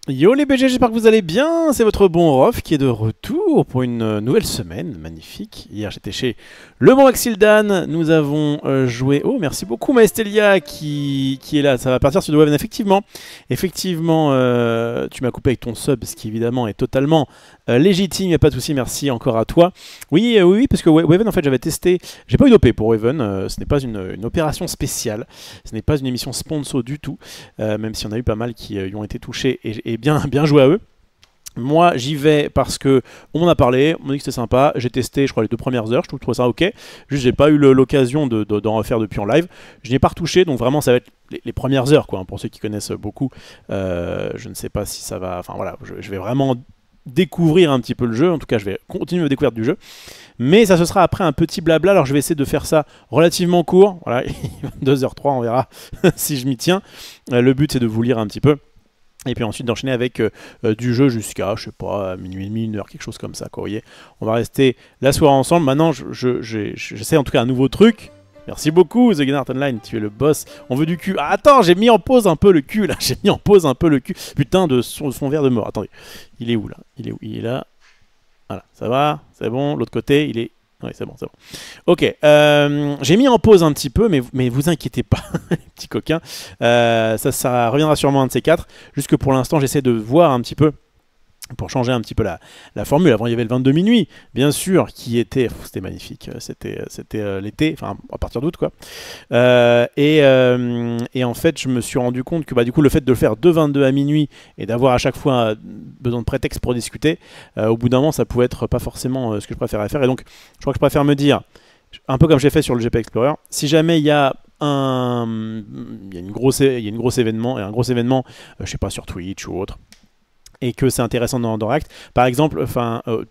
Yo les BG, j'espère que vous allez bien, c'est votre bon Rof qui est de retour pour une nouvelle semaine, magnifique. Hier j'étais chez le bon Maxildan, nous avons joué... Oh merci beaucoup Maestelia qui est là, ça va partir sur The Waven, effectivement tu m'as coupé avec ton sub, ce qui évidemment est totalement légitime, y a pas de souci, merci encore à toi. Oui, parce que Waven en fait j'avais testé, j'ai pas eu d'OP pour Waven, ce n'est pas une opération spéciale, ce n'est pas une émission sponsor du tout, même si on a eu pas mal qui y ont été touchés et bien joué à eux. Moi j'y vais parce que on m'en a parlé, on m'a dit que c'était sympa, j'ai testé je crois les 2 premières heures, je trouve ça ok, juste j'ai pas eu l'occasion d'en refaire depuis en live, je n'y ai pas retouché donc vraiment ça va être les premières heures quoi, hein, pour ceux qui connaissent beaucoup, je ne sais pas si ça va, enfin voilà, je vais vraiment découvrir un petit peu le jeu, en tout cas je vais continuer ma découverte du jeu, mais ça ce sera après un petit blabla, alors je vais essayer de faire ça relativement court, voilà, 2h03 on verra si je m'y tiens, le but c'est de vous lire un petit peu, et puis ensuite d'enchaîner avec du jeu jusqu'à, je sais pas, minuit et demi, 1h, quelque chose comme ça, quoi, vous voyez. On va rester la soirée ensemble. Maintenant, j'essaie en tout cas un nouveau truc. Merci beaucoup, The Gunart Online, tu es le boss. On veut du cul. Ah, attends, j'ai mis en pause un peu le cul, là. J'ai mis en pause un peu le cul. Putain, de son verre de mort. Attendez, il est où, là? Il est où? Il est là. Voilà, ça va, c'est bon. L'autre côté, il est... Oui, c'est bon, c'est bon. Ok, j'ai mis en pause un petit peu, mais vous inquiétez pas, les petits coquins. Ça reviendra sûrement un de ces quatre. Juste que pour l'instant, j'essaie de voir un petit peu, pour changer un petit peu la formule. Avant, il y avait le 22 minuit, bien sûr, qui était... C'était magnifique. C'était l'été, enfin, à partir d'août, quoi. Et en fait, je me suis rendu compte que du coup, le fait de le faire de 22 à minuit et d'avoir à chaque fois besoin de prétexte pour discuter, au bout d'un moment, ça pouvait être pas forcément ce que je préférais faire. Et donc, je crois que je préfère me dire, un peu comme j'ai fait sur le GP Explorer, si jamais il y a il y a une grosse événement, et un gros événement, je sais pas, sur Twitch ou autre, et que c'est intéressant dans React. Par exemple,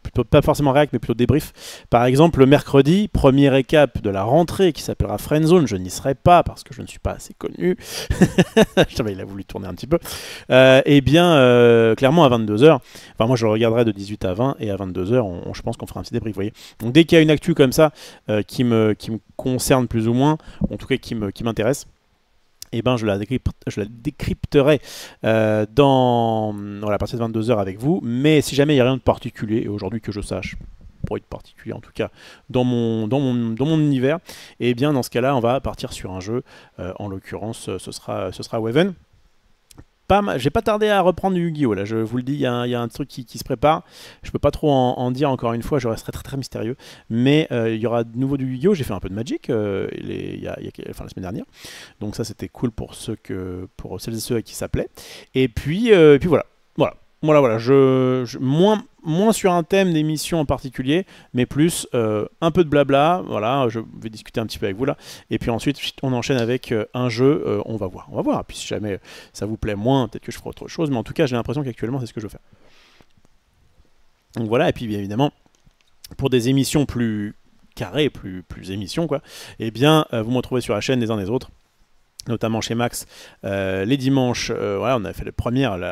plutôt pas forcément React, mais plutôt débrief. Par exemple, le mercredi, premier récap de la rentrée qui s'appellera Friendzone. Je n'y serai pas parce que je ne suis pas assez connu. Il a voulu tourner un petit peu. Clairement à 22h. Enfin, moi, je le regarderai de 18 à 20 et à 22h, je pense qu'on fera un petit débrief. Vous voyez. Donc, dès qu'il y a une actu comme ça qui me concerne plus ou moins, en tout cas qui m'intéresse, et ben je la décrypterai voilà, à partir de 22h avec vous. Mais si jamais il n'y a rien de particulier, et aujourd'hui que je sache, pour être particulier en tout cas, dans mon univers, et bien dans ce cas-là, on va partir sur un jeu. En l'occurrence, ce sera Waven. J'ai pas tardé à reprendre du Yu-Gi-Oh! Là, je vous le dis, il y a un truc qui se prépare. Je peux pas trop en dire encore une fois, je resterai très mystérieux. Mais il y aura de nouveau du Yu-Gi-Oh! J'ai fait un peu de Magic la semaine dernière. Donc ça, c'était cool pour celles et ceux à qui ça plaît. Et puis voilà. Voilà, moins sur un thème d'émission en particulier, mais plus un peu de blabla. Voilà, je vais discuter un petit peu avec vous là. Et puis ensuite, on enchaîne avec un jeu. On va voir. Puis si jamais ça vous plaît moins, peut-être que je ferai autre chose. Mais en tout cas, j'ai l'impression qu'actuellement, c'est ce que je veux faire. Donc voilà, et puis bien évidemment, pour des émissions plus carrées, plus émissions, quoi, eh bien, vous me retrouvez sur la chaîne des uns des autres, notamment chez Max, les dimanches. Voilà, on a fait la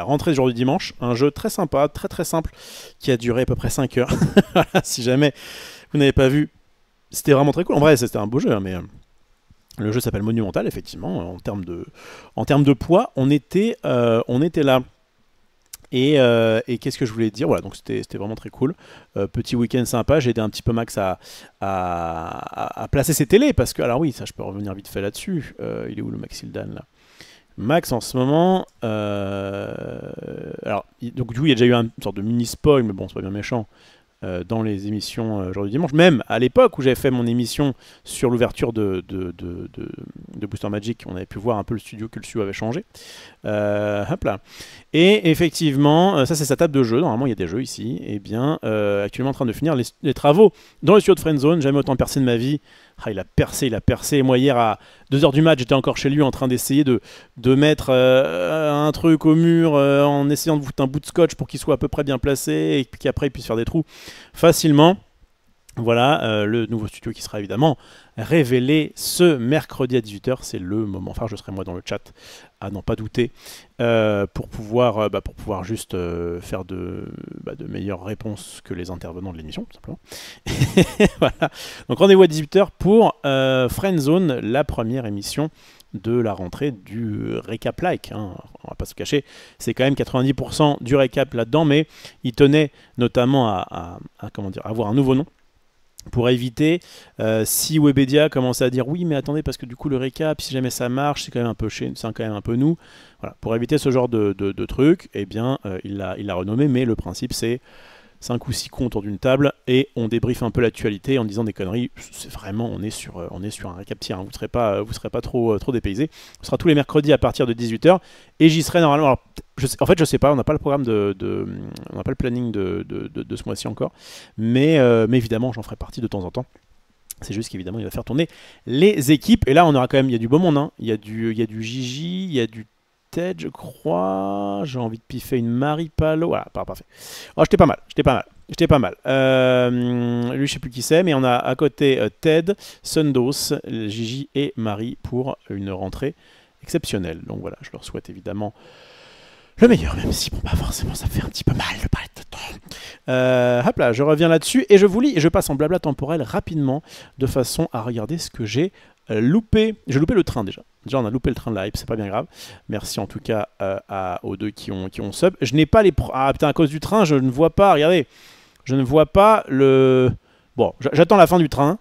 rentrée du jour du dimanche, un jeu très sympa, très simple, qui a duré à peu près 5 heures. Voilà, si jamais vous n'avez pas vu, c'était vraiment très cool. En vrai, c'était un beau jeu, hein, mais le jeu s'appelle Monumental, effectivement. En termes de poids, on était là. Et qu'est-ce que je voulais dire? Voilà, donc c'était vraiment très cool. Petit week-end sympa. J'ai aidé un petit peu Max à placer ses télés. Parce que, alors oui, ça je peux revenir vite fait là-dessus. Il est où le Maxildan là? Max en ce moment. Donc du coup, il y a déjà eu une sorte de mini spoil, mais bon, c'est pas bien méchant. Dans les émissions aujourd'hui dimanche, même à l'époque où j'avais fait mon émission sur l'ouverture de Booster Magic, on avait pu voir un peu le studio, que le studio avait changé. Hop là. Et effectivement, ça c'est sa table de jeu, normalement il y a des jeux ici, et bien actuellement en train de finir les travaux dans le studio de Friendzone. Jamais autant percé de ma vie. Ah, il a percé. Moi hier à 2h du mat, j'étais encore chez lui en train d'essayer de mettre un truc au mur en essayant de foutre un bout de scotch pour qu'il soit à peu près bien placé et qu'après il puisse faire des trous facilement. Voilà, le nouveau studio qui sera évidemment révélé ce mercredi à 18 h. C'est le moment. Enfin, je serai moi dans le chat, à n'en pas douter, pour pouvoir juste faire de meilleures réponses que les intervenants de l'émission, tout simplement. Voilà. Donc rendez-vous à 18 h pour Friendzone, la première émission de la rentrée du récap like, hein. On va pas se cacher, c'est quand même 90% du récap là-dedans, mais il tenait notamment à avoir un nouveau nom pour éviter, si Webedia commençait à dire oui mais attendez parce que du coup le récap si jamais ça marche c'est quand même un peu nous, voilà, pour éviter ce genre de truc, eh bien il l'a renommé, mais le principe c'est 5 ou 6 cons autour d'une table et on débriefe un peu l'actualité en disant des conneries. C'est vraiment, on est sur un récap tir, hein. Vous ne serez pas trop dépaysés. Ce sera tous les mercredis à partir de 18 h et j'y serai normalement. Alors, je sais pas, on n'a pas le programme on n'a pas le planning de ce mois-ci encore, mais évidemment j'en ferai partie de temps en temps. C'est juste qu'évidemment il va faire tourner les équipes et là on aura quand même, il y a du beau monde, hein. Il y a du Gigi, il y a du Ted, je crois. J'ai envie de piffer une Marie Palo. Voilà, parfait. Oh, j'étais pas mal. Lui, je sais plus qui c'est, mais on a à côté Ted, Sundos, Gigi et Marie pour une rentrée exceptionnelle. Donc voilà, je leur souhaite évidemment le meilleur, même si, bon, bah forcément, ça fait un petit peu mal de parler de temps. Hop là, je reviens là-dessus et je vous lis et je passe en blabla temporel rapidement de façon à regarder ce que j'ai loupé. J'ai loupé le train déjà. Déjà, on a loupé le train de la hype, c'est pas bien grave. Merci en tout cas aux deux qui ont sub. Je n'ai pas les... Ah putain, à cause du train, je ne vois pas, regardez. Je ne vois pas le... Bon, j'attends la fin du train.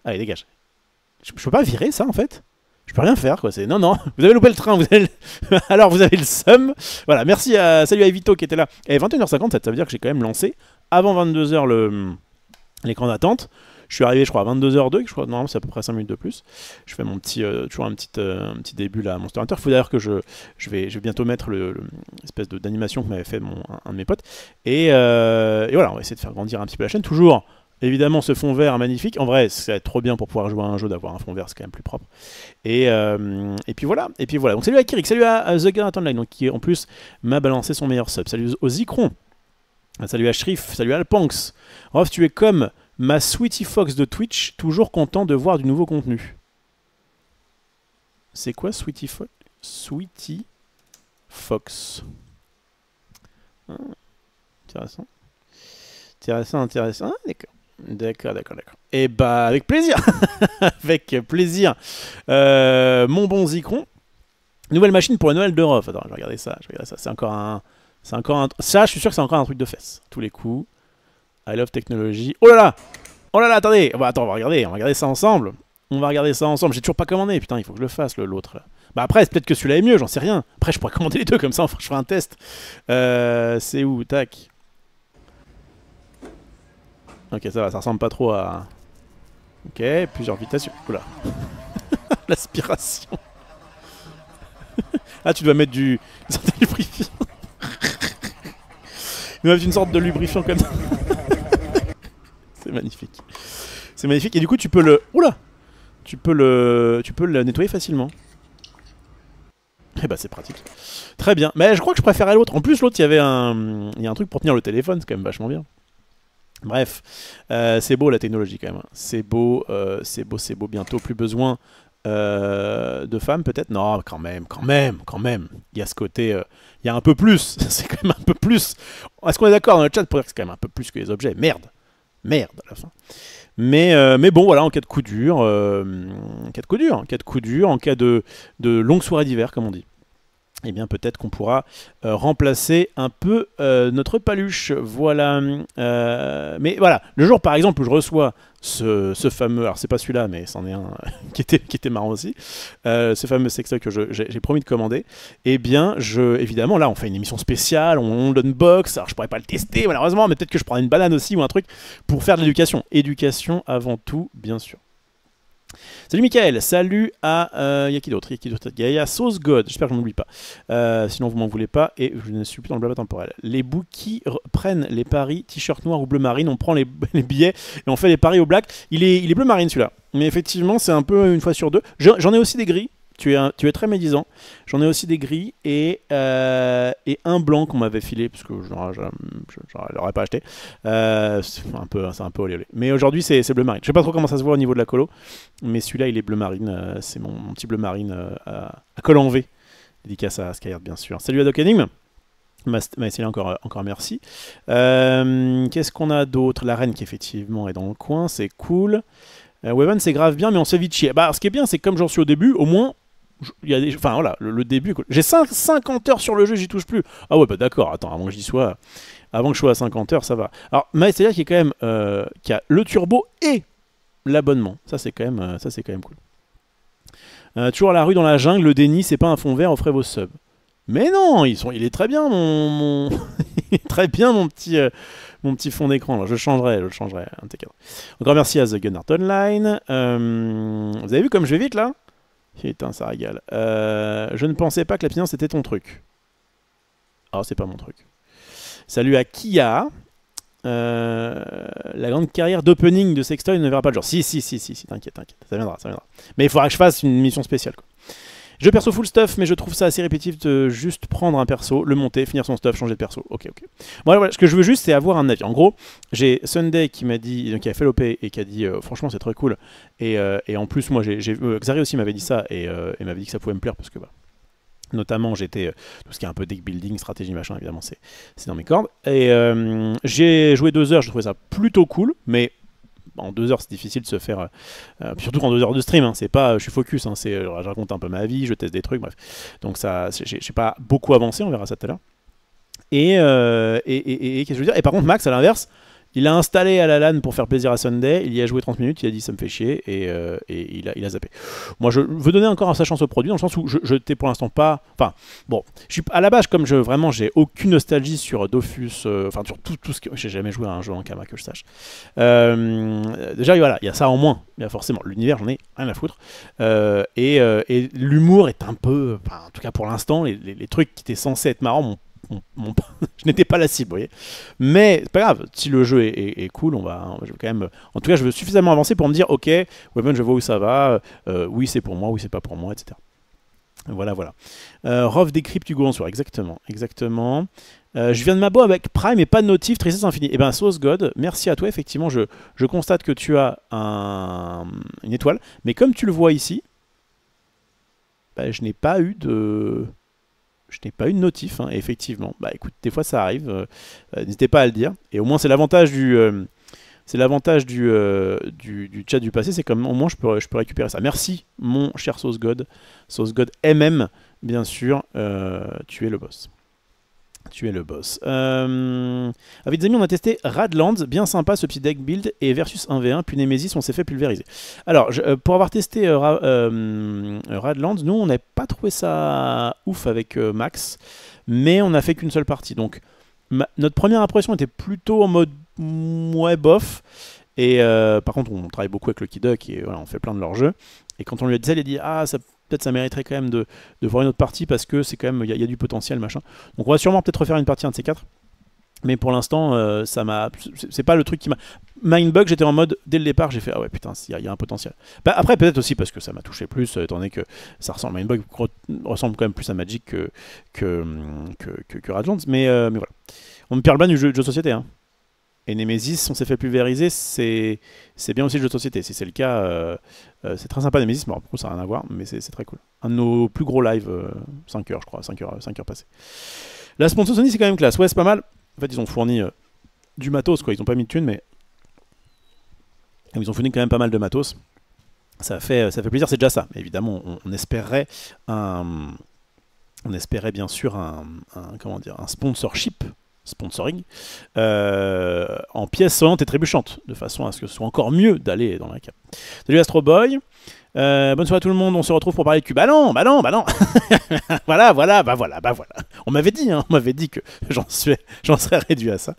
Allez, dégage. Je peux pas virer ça en fait? Je peux rien faire quoi, c'est... Non, vous avez loupé le train, alors vous avez le seum. Voilà, merci salut à Evito qui était là. Et 21h57, ça veut dire que j'ai quand même lancé avant 22 h l'écran d'attente. Je suis arrivé, je crois, à 22 h02, je crois, normalement c'est à peu près 5 minutes de plus. Je fais mon petit, toujours un petit début là à Monster Hunter. Il faut d'ailleurs que je vais bientôt mettre l'espèce d'animation que m'avait fait un de mes potes. Et voilà, on va essayer de faire grandir un petit peu la chaîne. Toujours, évidemment, ce fond vert magnifique. En vrai, c'est trop bien pour pouvoir jouer à un jeu d'avoir un fond vert, c'est quand même plus propre. Et puis voilà. Donc salut à Kirik, salut à The Garrett Online, donc, qui en plus m'a balancé son meilleur sub. Salut aux Zikron. Salut à Shrif, salut à Alpanx. Rof, tu es comme ma Sweetie Fox de Twitch, toujours content de voir du nouveau contenu. C'est quoi Sweetie Fox? Sweetie Fox. Ah, intéressant. Ah, d'accord. Et bah avec plaisir. Avec plaisir. Mon bon Zikron. Nouvelle machine pour la Noël de Rof. Attends, je vais regarder ça. C'est encore un... Ça, je suis sûr que c'est encore un truc de fesses. Tous les coups. I love technology. Oh là là, attendez. Bah, attends, on va regarder ça ensemble. J'ai toujours pas commandé. Putain, il faut que je le fasse, l'autre. Bah après, peut-être que celui-là est mieux, j'en sais rien. Après, je pourrais commander les deux comme ça, enfin, je ferai un test. C'est où? Tac. Ok, ça va, ça ressemble pas trop à... Ok, plusieurs vitesses. Oula. L'aspiration. Ah, tu dois mettre du... une sorte de lubrifiant. Il doit mettre une sorte de lubrifiant comme ça. C'est magnifique. C'est magnifique. Et du coup, tu peux le... Oula! Tu peux le nettoyer facilement. Eh bah, c'est pratique. Très bien. Mais je crois que je préférais l'autre. En plus, l'autre, il y a un truc pour tenir le téléphone. C'est quand même vachement bien. Bref. C'est beau, la technologie, quand même. C'est beau. Bientôt, plus besoin de femmes, peut-être. Non, quand même. Il y a ce côté... il y a un peu plus. C'est quand même un peu plus. Est-ce qu'on est d'accord dans le chat pour dire que c'est quand même un peu plus que les objets? Merde, à la fin. Mais bon, voilà, en cas de coup dur, en cas de longue soirée d'hiver, comme on dit, eh bien peut-être qu'on pourra remplacer un peu notre paluche. Voilà. Mais voilà, le jour par exemple où je reçois ce fameux, alors c'est pas celui-là, mais c'en est un qui était marrant aussi, ce fameux sextoy que j'ai promis de commander, eh bien évidemment là on fait une émission spéciale, on l'unbox, alors je pourrais pas le tester malheureusement, mais peut-être que je prendrai une banane aussi ou un truc pour faire de l'éducation. Éducation avant tout, bien sûr. Salut Mickaël, salut à... y a qui d'autre? Il y a Sauce God, j'espère que je ne m'oublie pas. Sinon vous m'en voulez pas, et je ne suis plus dans le blabla temporel. Les bookies prennent les paris, t-shirt noir ou bleu marine, on prend les billets et on fait les paris au black. Il est bleu marine celui-là, mais effectivement c'est un peu une fois sur deux. J'en ai aussi des gris, tu es très médisant. J'en ai aussi des gris et un blanc qu'on m'avait filé, parce que je ne l'aurais pas acheté. C'est un peu olé olé. Mais aujourd'hui, c'est bleu marine. Je sais pas trop comment ça se voit au niveau de la colo, mais celui-là, il est bleu marine. C'est mon petit bleu marine à col en V. Dédicace à Skyheart, bien sûr. Salut à Doc Enigme. Maëssélia, encore merci. Qu'est-ce qu'on a d'autre? La reine qui effectivement est dans le coin, c'est cool. Weapon, c'est grave bien, mais on se fait vite chier. Bah, ce qui est bien, c'est que comme j'en suis au début, au moins, il y a enfin voilà, le début. J'ai 50 heures sur le jeu, j'y touche plus. Ah ouais, bah d'accord, attends, avant que je sois à 50 heures, ça va. Alors, Maëssélia qui est quand même, qui a le turbo et l'abonnement. Ça, c'est quand même cool. Toujours à la rue dans la jungle, le déni, c'est pas un fond vert, offrez vos subs. Mais non, il est très bien il est très bien mon petit fond d'écran. Je le changerai, un T4. Encore merci à The Gunart Online. Vous avez vu comme je vais vite là? Putain, ça régale. Je ne pensais pas que la finance était ton truc. Ah, c'est pas mon truc. Salut à Kia. La grande carrière d'opening de Sextoy ne verra pas le jour. Si, t'inquiète, ça viendra. Mais il faudra que je fasse une mission spéciale, quoi. Je perso full stuff, mais je trouve ça assez répétitif de juste prendre un perso, le monter, finir son stuff, changer de perso. Ok. Voilà, ce que je veux juste, c'est avoir un avis. En gros, j'ai Sunday qui m'a dit, donc qui a fait l'OP et qui a dit franchement c'est très cool. Et en plus, moi, Xari aussi m'avait dit ça et m'avait dit que ça pouvait me plaire parce que notamment j'étais tout ce qui est un peu deck building, stratégie machin, évidemment c'est dans mes cordes. Et j'ai joué 2 heures, je trouvais ça plutôt cool, mais en 2 heures c'est difficile de se faire surtout en 2 heures de stream, hein, c'est pas je suis focus, hein, je raconte un peu ma vie, je teste des trucs, bref, donc ça j'ai pas beaucoup avancé, on verra ça tout à l'heure. Et qu'est-ce que je veux dire, et par contre Max à l'inverse, il a installé à la LAN pour faire plaisir à Sunday, il y a joué 30 minutes, il a dit ça me fait chier, et il a zappé. Moi je veux donner encore sa chance au produit, dans le sens où je t'ai pour l'instant pas... Enfin, bon, je suis à la base, comme vraiment j'ai aucune nostalgie sur Dofus, enfin sur tout ce que... J'ai jamais joué à un jeu en Kama que je sache. Déjà, voilà, il y a ça en moins, il y a forcément. L'univers, j'en ai rien à foutre. Et l'humour est un peu... Enfin, en tout cas pour l'instant, les trucs qui étaient censés être marrants je n'étais pas la cible, vous voyez. Mais c'est pas grave, si le jeu est cool, je vais quand même. En tout cas, je veux suffisamment avancer pour me dire, ok, Weapon, je vois où ça va. Oui, c'est pour moi, oui, c'est pas pour moi, etc. Voilà. Rov décrypte Hugo en soir, exactement. Je viens de m'abo avec Prime et pas de notif, tristesse infinie. Eh ben, Sauce God, merci à toi. Effectivement, je constate que tu as une étoile, mais comme tu le vois ici, je n'ai pas eu de. Je n'ai pas eu de notif, hein, effectivement. Bah écoute, des fois ça arrive, n'hésitez pas à le dire. Et au moins c'est l'avantage du chat du passé, c'est comme au moins je peux récupérer ça. Merci mon cher Sauce God MM, bien sûr, tu es le boss. Avec des amis, on a testé Radlands, bien sympa ce petit deck build, et versus 1v1, puis Nemesis, on s'est fait pulvériser. Alors, pour avoir testé Radlands, nous, on n'a pas trouvé ça ouf avec Max, mais on n'a fait qu'une seule partie. Donc, notre première impression était plutôt en mode ouais, bof. Et par contre, on travaille beaucoup avec Lucky Duck et voilà, on fait plein de leurs jeux. Et quand on lui a dit ça, il a dit ah, peut-être ça mériterait quand même de voir une autre partie parce que c'est quand même il y a du potentiel machin. Donc on va sûrement peut-être refaire une partie un de ces quatre. Mais pour l'instant, c'est pas le truc qui m'a. Mindbug, j'étais en mode dès le départ, j'ai fait ah ouais putain, il y a un potentiel. Bah, après peut-être aussi parce que ça m'a touché plus, étant donné que ça ressemble. Mindbug ressemble quand même plus à Magic que Radlands, mais voilà. On me parle bien du jeu de société, hein. Et Nemesis, on s'est fait pulvériser, c'est bien aussi le jeu de société. Si c'est le cas, c'est très sympa Nemesis, mais pour coup ça n'a rien à voir, mais c'est très cool. Un de nos plus gros lives, 5 heures je crois, 5 heures passées. La sponsor Sony c'est quand même classe, ouais c'est pas mal. En fait ils ont fourni du matos quoi, ils ont pas mis de thunes, mais ils ont fourni quand même pas mal de matos. Ça fait plaisir, c'est déjà ça. Mais évidemment on espérait bien sûr un sponsorship. Sponsoring en pièces sonnantes et trébuchantes de façon à ce que ce soit encore mieux d'aller dans la cave. Salut Astro Boy, bonne soirée à tout le monde, on se retrouve pour parler de cul. Bah non voilà. On m'avait dit que j'en serais réduit à ça.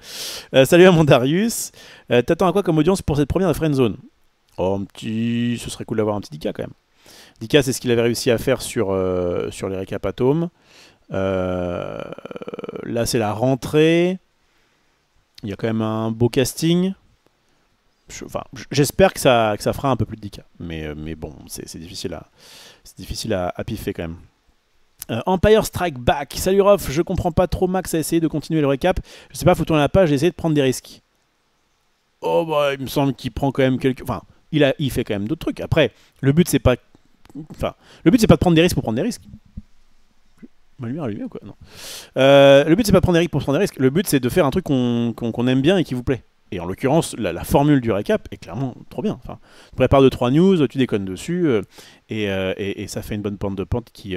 Salut à mon Darius, t'attends à quoi comme audience pour cette première de Friendzone? Oh ce serait cool d'avoir un petit Dika quand même. Dika c'est ce qu'il avait réussi à faire sur les récapatomes. Là c'est la rentrée, il y a quand même un beau casting, J'espère que ça fera un peu plus de 10K. Mais bon, c'est difficile à piffer quand même. Empire Strike Back. Salut Rof, je comprends pas trop. Max a essayé de continuer le récap. Je sais pas, faut tourner la page, j'ai essayé de prendre des risques. Oh bah, il me semble qu'il prend quand même quelques... Enfin, il fait quand même d'autres trucs. Après, le but c'est pas... Enfin, le but c'est pas de prendre des risques pour prendre des risques. Ma lumière allumée ou quoi? Non. Le but c'est pas de prendre des risques pour prendre des risques. Le but c'est de faire un truc qu'on aime bien et qui vous plaît. Et en l'occurrence, la formule du récap est clairement trop bien. Enfin, tu prépares 2-3 news, tu déconnes dessus, et ça fait une bonne pente de pente qui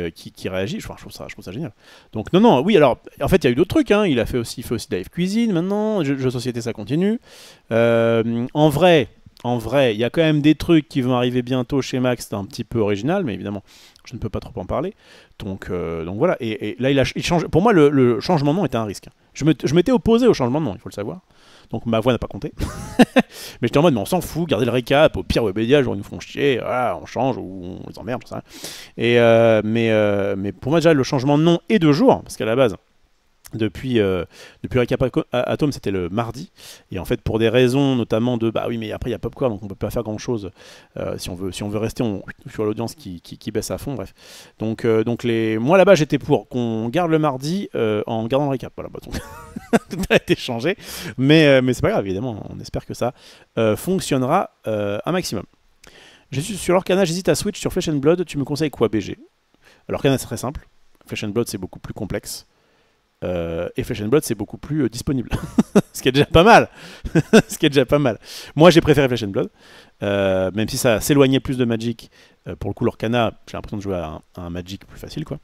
réagit. Je trouve ça génial. Donc non, oui, alors, en fait, il y a eu d'autres trucs. Hein. Il fait aussi Live Cuisine maintenant, jeux de société, ça continue. En vrai, il y a quand même des trucs qui vont arriver bientôt chez Max, c'est un petit peu original, mais évidemment, je ne peux pas trop en parler. Donc voilà, et là, il change. Pour moi, le changement de nom était un risque. Je m'étais opposé au changement de nom, il faut le savoir. Donc ma voix n'a pas compté. Mais j'étais en mode, mais on s'en fout, gardez le récap. Au pire, Webedia, genre, ils nous font chier, voilà, on change ou on les emmerde, ça. Mais pour moi, déjà, le changement de nom et de jour, parce qu'à la base, depuis Récap Atom, c'était le mardi. Et en fait, pour des raisons notamment de bah oui, mais après il y a Popcorn, donc on peut pas faire grand chose. Si on veut rester sur l'audience qui baisse à fond, bref. Donc moi là-bas, j'étais pour qu'on garde le mardi en gardant le récap. Voilà, bah, donc, tout a été changé. Mais c'est pas grave, évidemment, on espère que ça fonctionnera un maximum. Je suis sur l'Orcana, j'hésite à switch sur Flesh and Blood. Tu me conseilles quoi, BG? Alors, Orcana, c'est très simple. Flesh and Blood, c'est beaucoup plus complexe. Et Flesh and Blood c'est beaucoup plus disponible. Ce qui est déjà pas mal. Ce qui est déjà pas mal. Moi j'ai préféré Flesh and Blood, même si ça s'éloignait plus de Magic. Pour le coup l'Orcana, j'ai l'impression de jouer à un Magic plus facile, quoi.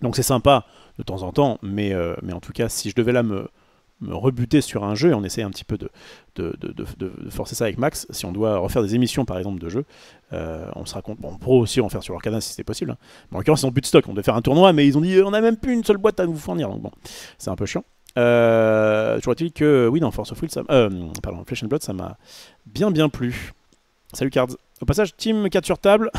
Donc c'est sympa de temps en temps, mais en tout cas si je devais là me rebuter sur un jeu, et on essaie un petit peu de forcer ça avec Max, si on doit refaire des émissions par exemple de jeux, on sera content. Bon, on pourrait aussi en faire sur l'Orcana si c'était possible, hein. Mais en l'occurrence ils ont plus de stock, on devait faire un tournoi mais ils ont dit on a même plus une seule boîte à vous fournir, donc bon, c'est un peu chiant. Toujours est-il que oui, dans Force of Will, pardon, Flesh and Blood ça m'a bien plu. Salut Cards. Au passage, Team 4 sur table.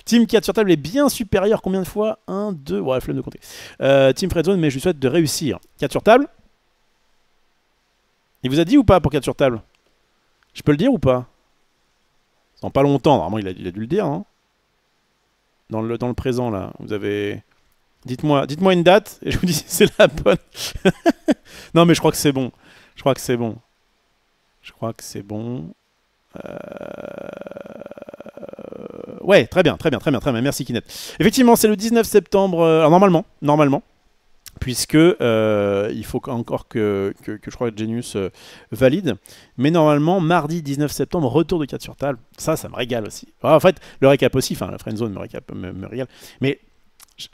Team 4 sur table est bien supérieur. Combien de fois? 1, 2, ouais, flemme de compter. Team Fredzone, mais je lui souhaite de réussir. 4 sur table. Il vous a dit ou pas pour 4 sur table? Je peux le dire ou pas? Dans pas longtemps, normalement il a dû le dire, hein. Dans le présent là, vous avez... Dites-moi une date et je vous dis si c'est la bonne. Non mais je crois que c'est bon. Je crois que c'est bon. Ouais, très bien. Merci Kinect. Effectivement, c'est le 19 septembre. Alors normalement. Puisque il faut encore que je crois que Genius valide. Mais normalement, mardi 19 septembre, retour de 4 sur table. Ça me régale aussi. Alors, en fait, le récap aussi, enfin la friendzone me régale. Mais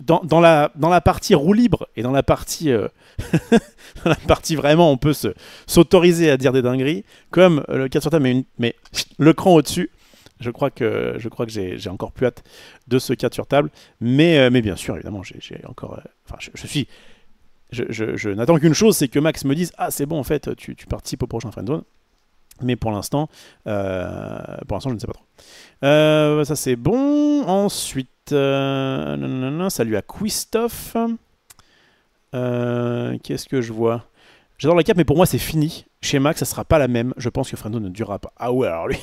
dans la partie roue libre et dans la partie dans la partie vraiment on peut s'autoriser à dire des dingueries, comme le 4 sur table mais le cran au-dessus. Je crois que j'ai encore plus hâte de ce 4 sur table. Mais bien sûr, évidemment, j'ai encore... Enfin, je n'attends qu'une chose, c'est que Max me dise « Ah, c'est bon, en fait, tu participes au prochain Friendzone. » Mais pour l'instant, je ne sais pas trop. Ça, c'est bon. Ensuite, salut à Christophe. Qu'est-ce que je vois? J'adore la cape, mais pour moi, c'est fini. Chez Max, ça sera pas la même. Je pense que Friendzone ne durera pas. Ah ouais, alors lui...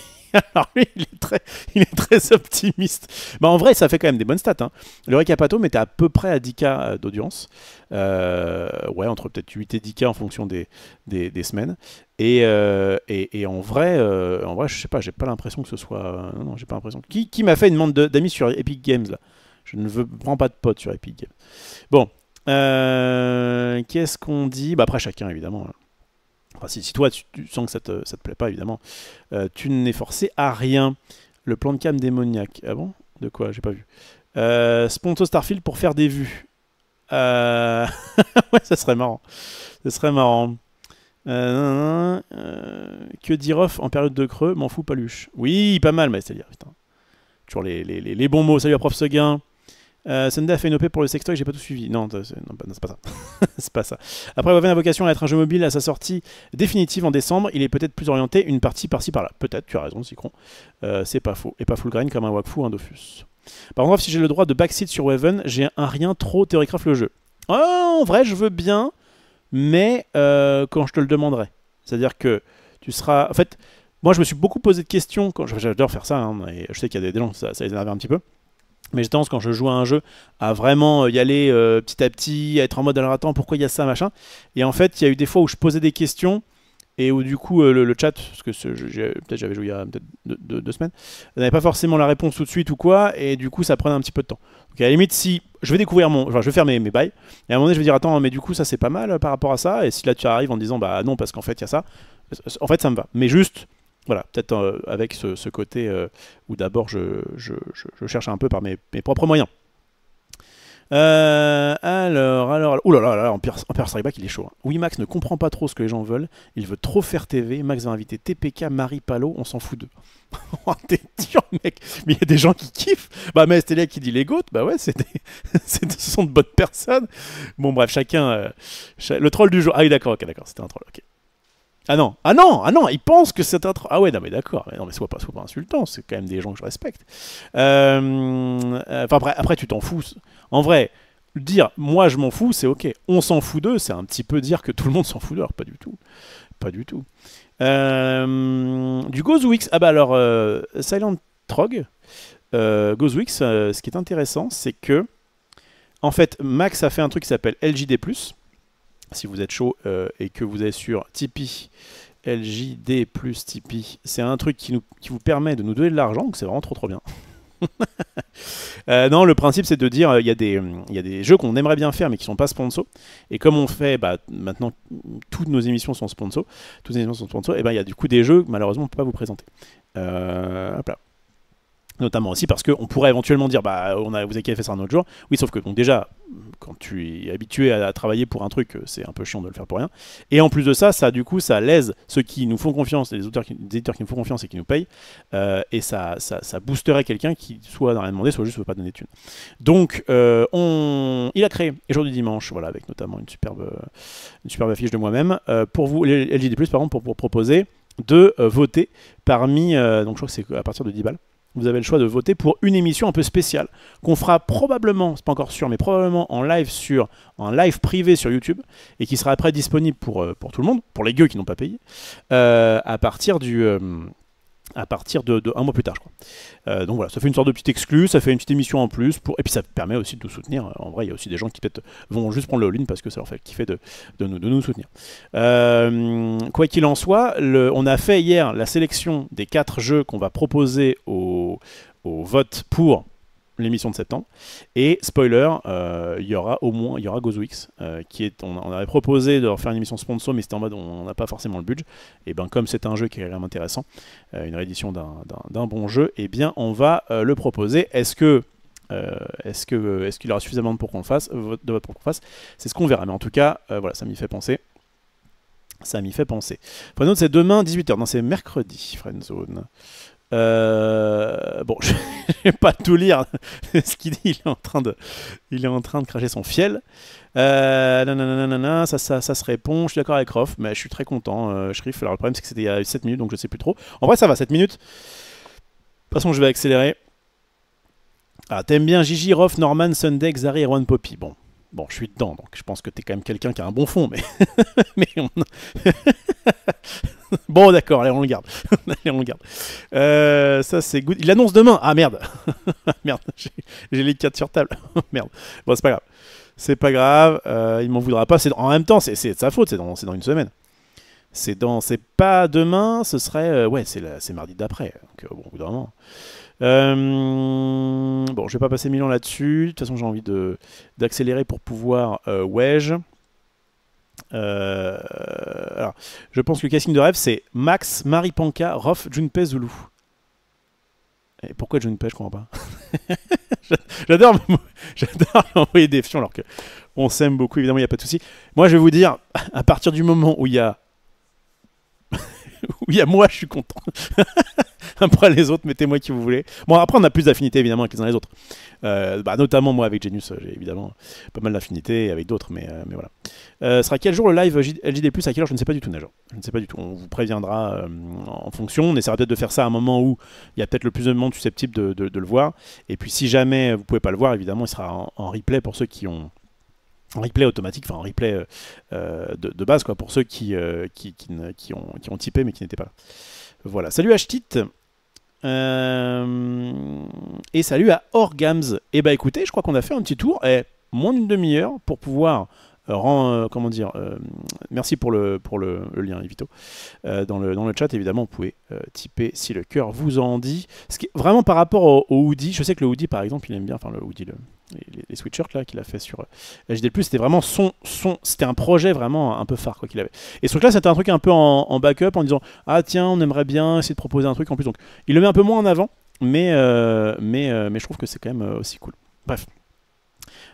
Alors lui, il est très optimiste. Bah en vrai, ça fait quand même des bonnes stats, hein. Le récap Atom était à peu près à 10K d'audience. Ouais, entre peut-être 8 et 10K en fonction des semaines. Et en vrai, je sais pas, j'ai pas l'impression que ce soit... Non, j'ai pas l'impression. Qui m'a fait une demande d'amis sur Epic Games, là? Je ne prends pas de potes sur Epic Games. Bon. Qu'est-ce qu'on dit? Bah après, chacun, évidemment. Enfin, si toi tu sens que ça te plaît pas, évidemment, tu n'es forcé à rien. Le plan de cam démoniaque. Ah bon? De quoi? J'ai pas vu. Sponto Starfield pour faire des vues. Ouais, ça serait marrant. Que dire off en période de creux? M'en fous, Paluche. Oui, pas mal, mais c'est-à-dire, putain. Toujours les bons mots. Salut à Prof Seguin. Sunday a fait une OP pour le sextoy, j'ai pas tout suivi. Non, c'est pas ça. C'est pas ça. Après, Waven a vocation à être un jeu mobile à sa sortie définitive en décembre. Il est peut-être plus orienté une partie par-ci par-là. Peut-être, tu as raison, Cicron. C'est pas faux. Et pas full grind comme un Wakfu, un Dofus. Par contre, si j'ai le droit de backseat sur Waven, j'ai un rien trop théorégraphe le jeu. Oh, en vrai, je veux bien, mais quand je te le demanderai. C'est-à-dire que tu seras... En fait, moi, je me suis beaucoup posé de questions, quand j'adore faire ça, hein, et je sais qu'il y a des gens, ça les énerve un petit peu. Mais j'ai tendance, quand je joue à un jeu, à vraiment y aller petit à petit, à être en mode alors attends, pourquoi il y a ça, machin. Et en fait, il y a eu des fois où je posais des questions et où du coup le chat, parce que peut-être j'avais joué il y a peut-être 2 semaines, n'avait pas forcément la réponse tout de suite ou quoi, et du coup ça prenait un petit peu de temps. Donc à la limite, si je vais découvrir je vais faire mes bails, et à un moment donné je vais dire attends, mais du coup ça c'est pas mal par rapport à ça, et si là tu arrives en disant bah non parce qu'en fait il y a ça, en fait ça me va. Mais juste voilà, peut-être avec ce côté où d'abord je cherche un peu par mes propres moyens. Ouh là là là, Empire Strike Back, il est chaud. Hein. Oui, Max ne comprend pas trop ce que les gens veulent. Il veut trop faire TV. Max va inviter TPK, Marie Palo, on s'en fout d'eux. Oh, t'es dur, mec. Mais il y a des gens qui kiffent. Bah, mais Estélia qui dit les goats, bah ouais, ce sont de bonnes personnes. Bon, bref, chacun. Le troll du jour. Ah oui, d'accord, ok, d'accord, c'était un troll, ok. Ah non, ah non, ah non, ils pensent que c'est un troll. Ah ouais, non, mais d'accord. Non, mais sois pas insultant, c'est quand même des gens que je respecte. Après, tu t'en fous. En vrai, dire moi je m'en fous, c'est ok. On s'en fout d'eux, c'est un petit peu dire que tout le monde s'en fout d'eux. Alors, pas du tout. Pas du tout. Du Gozwix. Ah bah alors, Silent Trog. Gozwix, ce qui est intéressant, c'est que, en fait, Max a fait un truc qui s'appelle LJD+. Si vous êtes chaud et que vous allez sur Tipeee, LJD plus Tipeee, c'est un truc qui vous permet de nous donner de l'argent, donc c'est vraiment trop bien. Non, le principe c'est de dire il y a des jeux qu'on aimerait bien faire mais qui sont pas sponsors, et comme on fait maintenant toutes nos émissions sont sponsors, et ben il y a du coup des jeux que malheureusement on peut pas vous présenter. Hop là. Notamment aussi parce qu'on pourrait éventuellement dire bah vous avez qu'à faire ça un autre jour. Oui, sauf que donc déjà quand tu es habitué à travailler pour un truc, c'est un peu chiant de le faire pour rien. Et en plus de ça, du coup ça lèse ceux qui nous font confiance, les éditeurs qui nous font confiance et qui nous payent, et ça boosterait quelqu'un qui soit n'a rien demandé, soit juste veut pas donner de thunes. Donc il a créé les jours du dimanche, voilà, avec notamment une superbe affiche de moi-même pour vous, les LJD+, par exemple, pour proposer de voter parmi, donc je crois que c'est à partir de 10 balles. Vous avez le choix de voter pour une émission un peu spéciale qu'on fera probablement, c'est pas encore sûr, mais probablement en live privé sur YouTube, et qui sera après disponible pour tout le monde, pour les gueux qui n'ont pas payé, à partir de un mois plus tard, je crois. Donc voilà, ça fait une sorte de petite exclu, ça fait une petite émission en plus, et puis ça permet aussi de nous soutenir. En vrai, il y a aussi des gens qui peut-être vont juste prendre le all-in parce que ça leur fait kiffer de nous soutenir. Quoi qu'il en soit, on a fait hier la sélection des 4 jeux qu'on va proposer au vote pour l'émission de septembre, et spoiler, il y aura Gozwix, on avait proposé de faire une émission sponsor, mais c'était en mode on n'a pas forcément le budget, et ben comme c'est un jeu qui est vraiment intéressant, une réédition d'un bon jeu, et bien on va le proposer. Est-ce qu'il y aura suffisamment de votes pour qu'on le fasse, c'est ce qu'on verra, mais en tout cas voilà, ça m'y fait penser. Friendzone, c'est demain 18h, non, c'est mercredi. Friendzone. Bon, je vais pas tout lire ce qu'il dit, il est en train de cracher son fiel. Ça se répond, je suis d'accord avec Rof, mais je suis très content. Shrif, alors le problème c'est que c'était il y a 7 minutes, donc je sais plus trop. En vrai, ça va, 7 minutes. De toute façon, je vais accélérer. Ah, t'aimes bien Gigi, Rof, Norman, Sunday, Xari et One Poppy. Bon, je suis dedans, donc je pense que t'es quand même quelqu'un qui a un bon fond, mais bon, d'accord, allez, on le garde. Ça, c'est good. Il annonce demain. Ah, merde. Merde, j'ai les 4 sur table. Merde. Bon, c'est pas grave. Il m'en voudra pas. En même temps, c'est de sa faute. C'est dans une semaine. C'est pas demain. Ce serait... ouais, c'est mardi d'après. Donc, bon, au bout d'un moment. Bon, je vais pas passer 1000 ans là-dessus. De toute façon, j'ai envie d'accélérer pour pouvoir wedge. Alors, je pense que le casting de rêve, c'est Max, Maripanka, Rof, Junpei, Zulu. Et pourquoi Junpei, je comprends pas. J'adore envoyer des fions alors que on s'aime beaucoup, évidemment, il n'y a pas de souci. Moi, je vais vous dire, à partir du moment où il y a moi, je suis content. Après les autres, mettez-moi qui vous voulez. Bon, après on a plus d'affinités évidemment avec les uns les autres. Notamment moi avec Genius, j'ai évidemment pas mal d'affinités avec d'autres, mais voilà. Sera quel jour le live LJD+, à quelle heure? Je ne sais pas du tout, Najor. Je ne sais pas du tout. On vous préviendra en fonction. On essaiera peut-être de faire ça à un moment où il y a peut-être le plus de monde susceptible de le voir. Et puis si jamais vous pouvez pas le voir, évidemment, il sera en replay pour ceux qui ont... En replay automatique, enfin en replay de base, quoi, pour ceux qui ont typé mais qui n'étaient pas là. Voilà. Salut Ashtit. Et salut à Orgams. Et bah écoutez, je crois qu'on a fait un petit tour. Et moins d'une demi-heure pour pouvoir comment dire, merci pour le lien, Evito. Dans le chat, évidemment, vous pouvez typer si le cœur vous en dit. Ce qui est vraiment par rapport au hoodie, je sais que le hoodie, par exemple, il aime bien, enfin le hoodie, les sweatshirts là qu'il a fait sur HDL+, c'était vraiment c'était un projet vraiment un peu phare quoi qu'il avait. Et ce truc-là, c'était un truc un peu en backup en disant ah tiens, on aimerait bien essayer de proposer un truc en plus. Donc il le met un peu moins en avant, mais je trouve que c'est quand même aussi cool. Bref.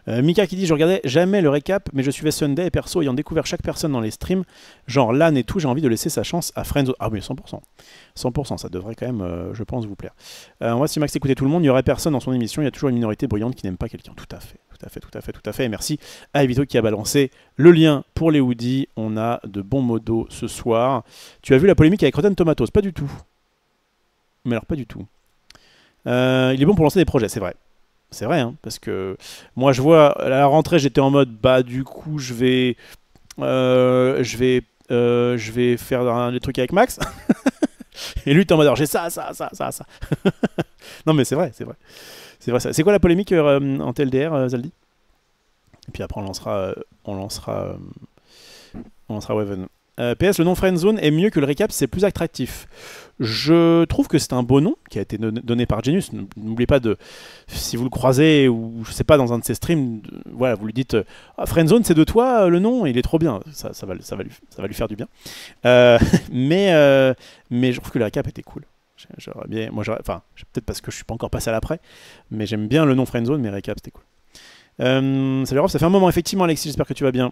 Mika qui dit je regardais jamais le récap mais je suivais Sunday et perso ayant découvert chaque personne dans les streams genre LAN et tout j'ai envie de laisser sa chance à Friends. Ah oui 100% ça devrait quand même je pense vous plaire. Moi si Max écoutait tout le monde il n'y aurait personne dans son émission, il y a toujours une minorité bruyante qui n'aime pas quelqu'un. Tout à fait et merci à Evito qui a balancé le lien pour les hoodies. On a de bons modos ce soir. Tu as vu la polémique avec Rotten Tomatoes? Pas du tout, mais alors pas du tout. Il est bon pour lancer des projets, c'est vrai. C'est vrai, hein, parce que moi je vois à la rentrée j'étais en mode bah du coup je vais faire des trucs avec Max et lui t'es en mode alors j'ai ça. Non mais c'est vrai ça. C'est quoi la polémique en TLDR Zaldi? Et puis après on lancera Waven. PS, le nom Friendzone est mieux que le récap, c'est plus attractif. Je trouve que c'est un beau nom qui a été donné par Genius. N'oubliez pas de, si vous le croisez ou je sais pas dans un de ses streams, voilà, vous lui dites Friendzone, c'est de toi le nom, il est trop bien. Ça va lui faire du bien. Mais je trouve que le récap était cool. J'aurais bien, enfin, peut-être parce que je suis pas encore passé à l'après, mais j'aime bien le nom Friendzone, mais récap c'était cool. Salut Rob, ça fait un moment effectivement Alexis, j'espère que tu vas bien.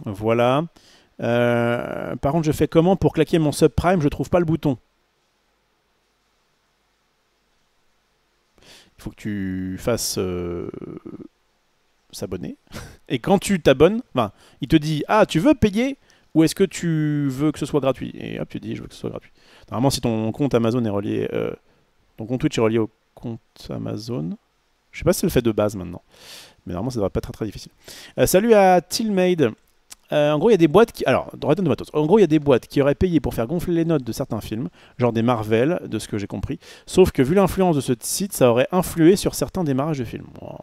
Voilà. Par contre, je fais comment pour claquer mon subprime? Je trouve pas le bouton. Il faut que tu fasses s'abonner. Et quand tu t'abonnes, enfin, il te dit ah tu veux payer ou est-ce que tu veux que ce soit gratuit? Et hop tu dis je veux que ce soit gratuit. Normalement si ton compte Amazon est relié, ton compte Twitch est relié au compte Amazon. Je sais pas si c'est le fait de base maintenant, mais normalement ça devrait pas être très difficile. Salut à Tillmade. En gros, il y a des boîtes qui... Alors, dans Rotten Tomatoes, en gros, il y a des boîtes qui auraient payé pour faire gonfler les notes de certains films, genre des Marvel, de ce que j'ai compris. Sauf que vu l'influence de ce site, ça aurait influé sur certains démarrages de films. Wow.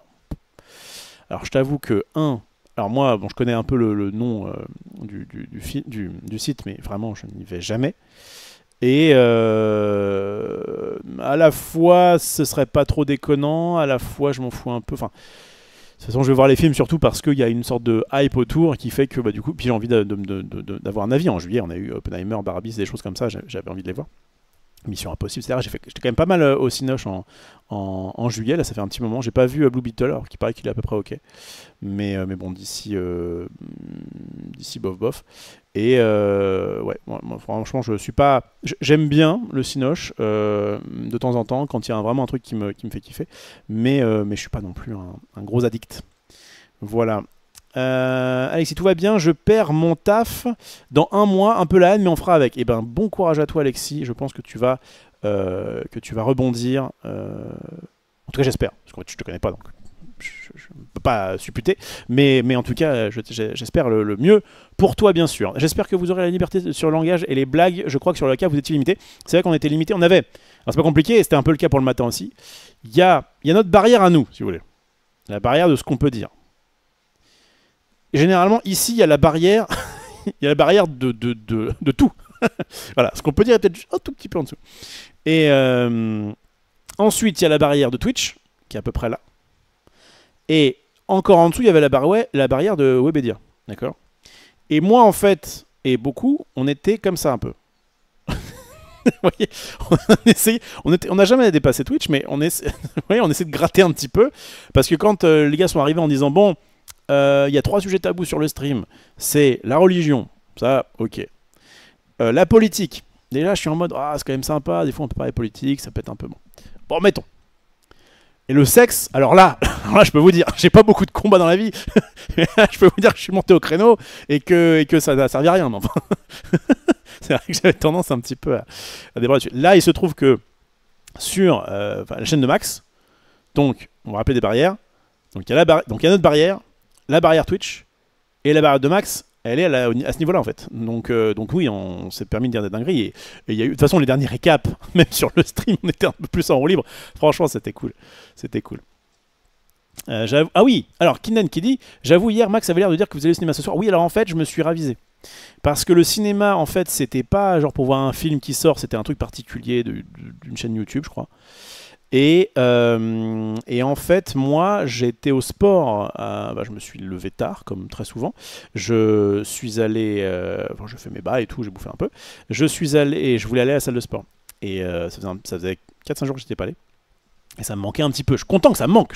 Alors, je t'avoue que, alors moi, bon, je connais un peu le nom du site, mais vraiment, je n'y vais jamais. Et à la fois, ce serait pas trop déconnant, à la fois, je m'en fous un peu. Enfin... De toute façon, je vais voir les films surtout parce qu'il y a une sorte de hype autour qui fait que bah, du coup, puis j'ai envie d'avoir un avis. En juillet, on a eu Oppenheimer, Barbie, des choses comme ça, j'avais envie de les voir. Mission Impossible, etc. J'étais quand même pas mal au Cinoche en juillet, là ça fait un petit moment. J'ai pas vu Blue Beetle, alors qu'il paraît qu'il est à peu près ok. Mais bon, d'ici bof. Et ouais, moi, franchement, je suis pas. J'aime bien le Cinoche de temps en temps quand il y a vraiment un truc qui me fait kiffer. Mais je suis pas non plus un gros addict. Voilà. Alexis, tout va bien, je perds mon taf dans un mois, un peu la haine, mais on fera avec. Eh ben, bon courage à toi, Alexis. Je pense que tu vas rebondir. En tout cas, j'espère. Parce que je te connais pas, donc je ne peux pas supputer. Mais en tout cas, j'espère le mieux pour toi, bien sûr. J'espère que vous aurez la liberté sur le langage et les blagues. Je crois que sur le cas, vous étiez limité. C'est vrai qu'on était limité. On avait. Alors, c'est pas compliqué, et c'était un peu le cas pour le matin aussi. Il y a notre barrière à nous, si vous voulez. La barrière de ce qu'on peut dire. Et généralement, ici, il y a la barrière, il y a la barrière de tout. Voilà, ce qu'on peut dire est peut-être juste un tout petit peu en dessous. Et ensuite, il y a la barrière de Twitch, qui est à peu près là. Et encore en dessous, il y avait la barrière de Webedia. D'accord? Et moi, en fait, et beaucoup, on était comme ça un peu. Vous voyez, on n'a jamais dépassé Twitch, mais on essaie de gratter un petit peu. Parce que quand les gars sont arrivés en disant, bon, il y a 3 sujets tabous sur le stream. C'est la religion, ça, ok. La politique. Déjà, je suis en mode, ah, c'est quand même sympa, des fois on peut parler politique, ça peut être un peu bon. Bon, mettons. Et le sexe, alors là, je peux vous dire, j'ai pas beaucoup de combats dans la vie. Je peux vous dire que je suis monté au créneau et que ça n'a servi à rien. Enfin. C'est vrai que j'avais tendance un petit peu à déborder dessus. Là, il se trouve que sur la chaîne de Max, donc, on va rappeler des barrières. Donc, il y a notre barrière, la barrière Twitch, et la barrière de Max, elle est à ce niveau-là en fait. Donc oui, on s'est permis de dire des dingueries. Et il y a eu, de toute façon, les derniers récaps, même sur le stream, on était un peu plus en roue libre. Franchement, c'était cool. C'était cool. Ah oui, alors Kinden qui dit, j'avoue hier Max avait l'air de dire que vous allez au cinéma ce soir. Oui, alors en fait je me suis ravisé. Parce que le cinéma en fait c'était pas genre pour voir un film qui sort, c'était un truc particulier d'une chaîne YouTube je crois. Et en fait moi j'étais au sport, je me suis levé tard comme très souvent. Je suis allé, je fais mes bas et tout, j'ai bouffé un peu. Je suis allé et je voulais aller à la salle de sport. Et ça faisait 4-5 jours que j'étais pas allé. Et ça me manquait un petit peu. Je suis content que ça me manque.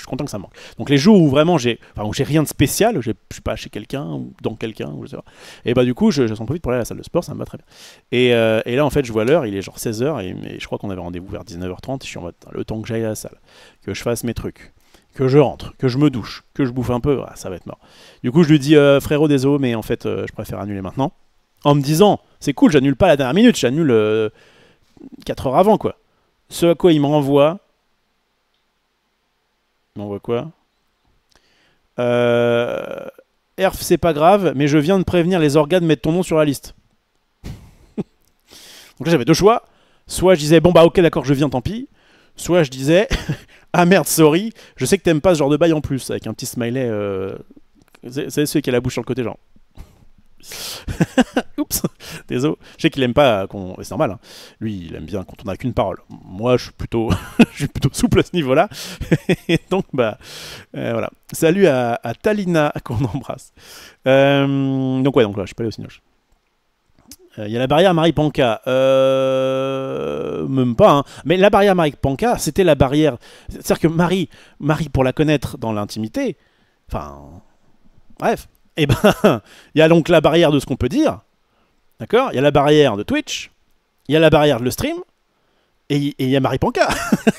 Donc les jours où vraiment j'ai rien de spécial, je suis pas chez quelqu'un ou dans quelqu'un, ou je sais pas. Et bah du coup, je s'en profite pour aller à la salle de sport, ça me va très bien. Et là en fait, je vois l'heure, il est genre 16h et je crois qu'on avait rendez-vous vers 19h30. Je suis en mode, le temps que j'aille à la salle, que je fasse mes trucs, que je rentre, que je me douche, que je bouffe un peu, ça va être mort. Du coup, je lui dis frérot, désolé, mais en fait, je préfère annuler maintenant. En me disant, c'est cool, j'annule pas à la dernière minute, j'annule 4 heures avant quoi. Ce à quoi il me renvoie. On voit quoi Erf, c'est pas grave, mais je viens de prévenir les organes de mettre ton nom sur la liste. Donc là, j'avais deux choix. Soit je disais, bon bah ok, d'accord, je viens, tant pis. Soit je disais, ah merde, sorry, je sais que t'aimes pas ce genre de bail en plus, avec un petit smiley. C'est celui qui a la bouche sur le côté, genre. Oups, désolé. Je sais qu'il aime pas c'est normal, hein. Lui il aime bien quand on n'a qu'une parole. Moi je suis plutôt souple à ce niveau là. Et donc voilà. Salut à Talina qu'on embrasse. Donc ouais, donc là je suis pas allé au Cinoche. Il y a la barrière Maripanka, même pas, hein. Mais la barrière Maripanka, c'était la barrière, c'est-à-dire que Marie pour la connaître dans l'intimité, enfin bref. Et ben, il y a donc la barrière de ce qu'on peut dire, d'accord. Il y a la barrière de Twitch, il y a la barrière de le stream, et il y a Maripanka.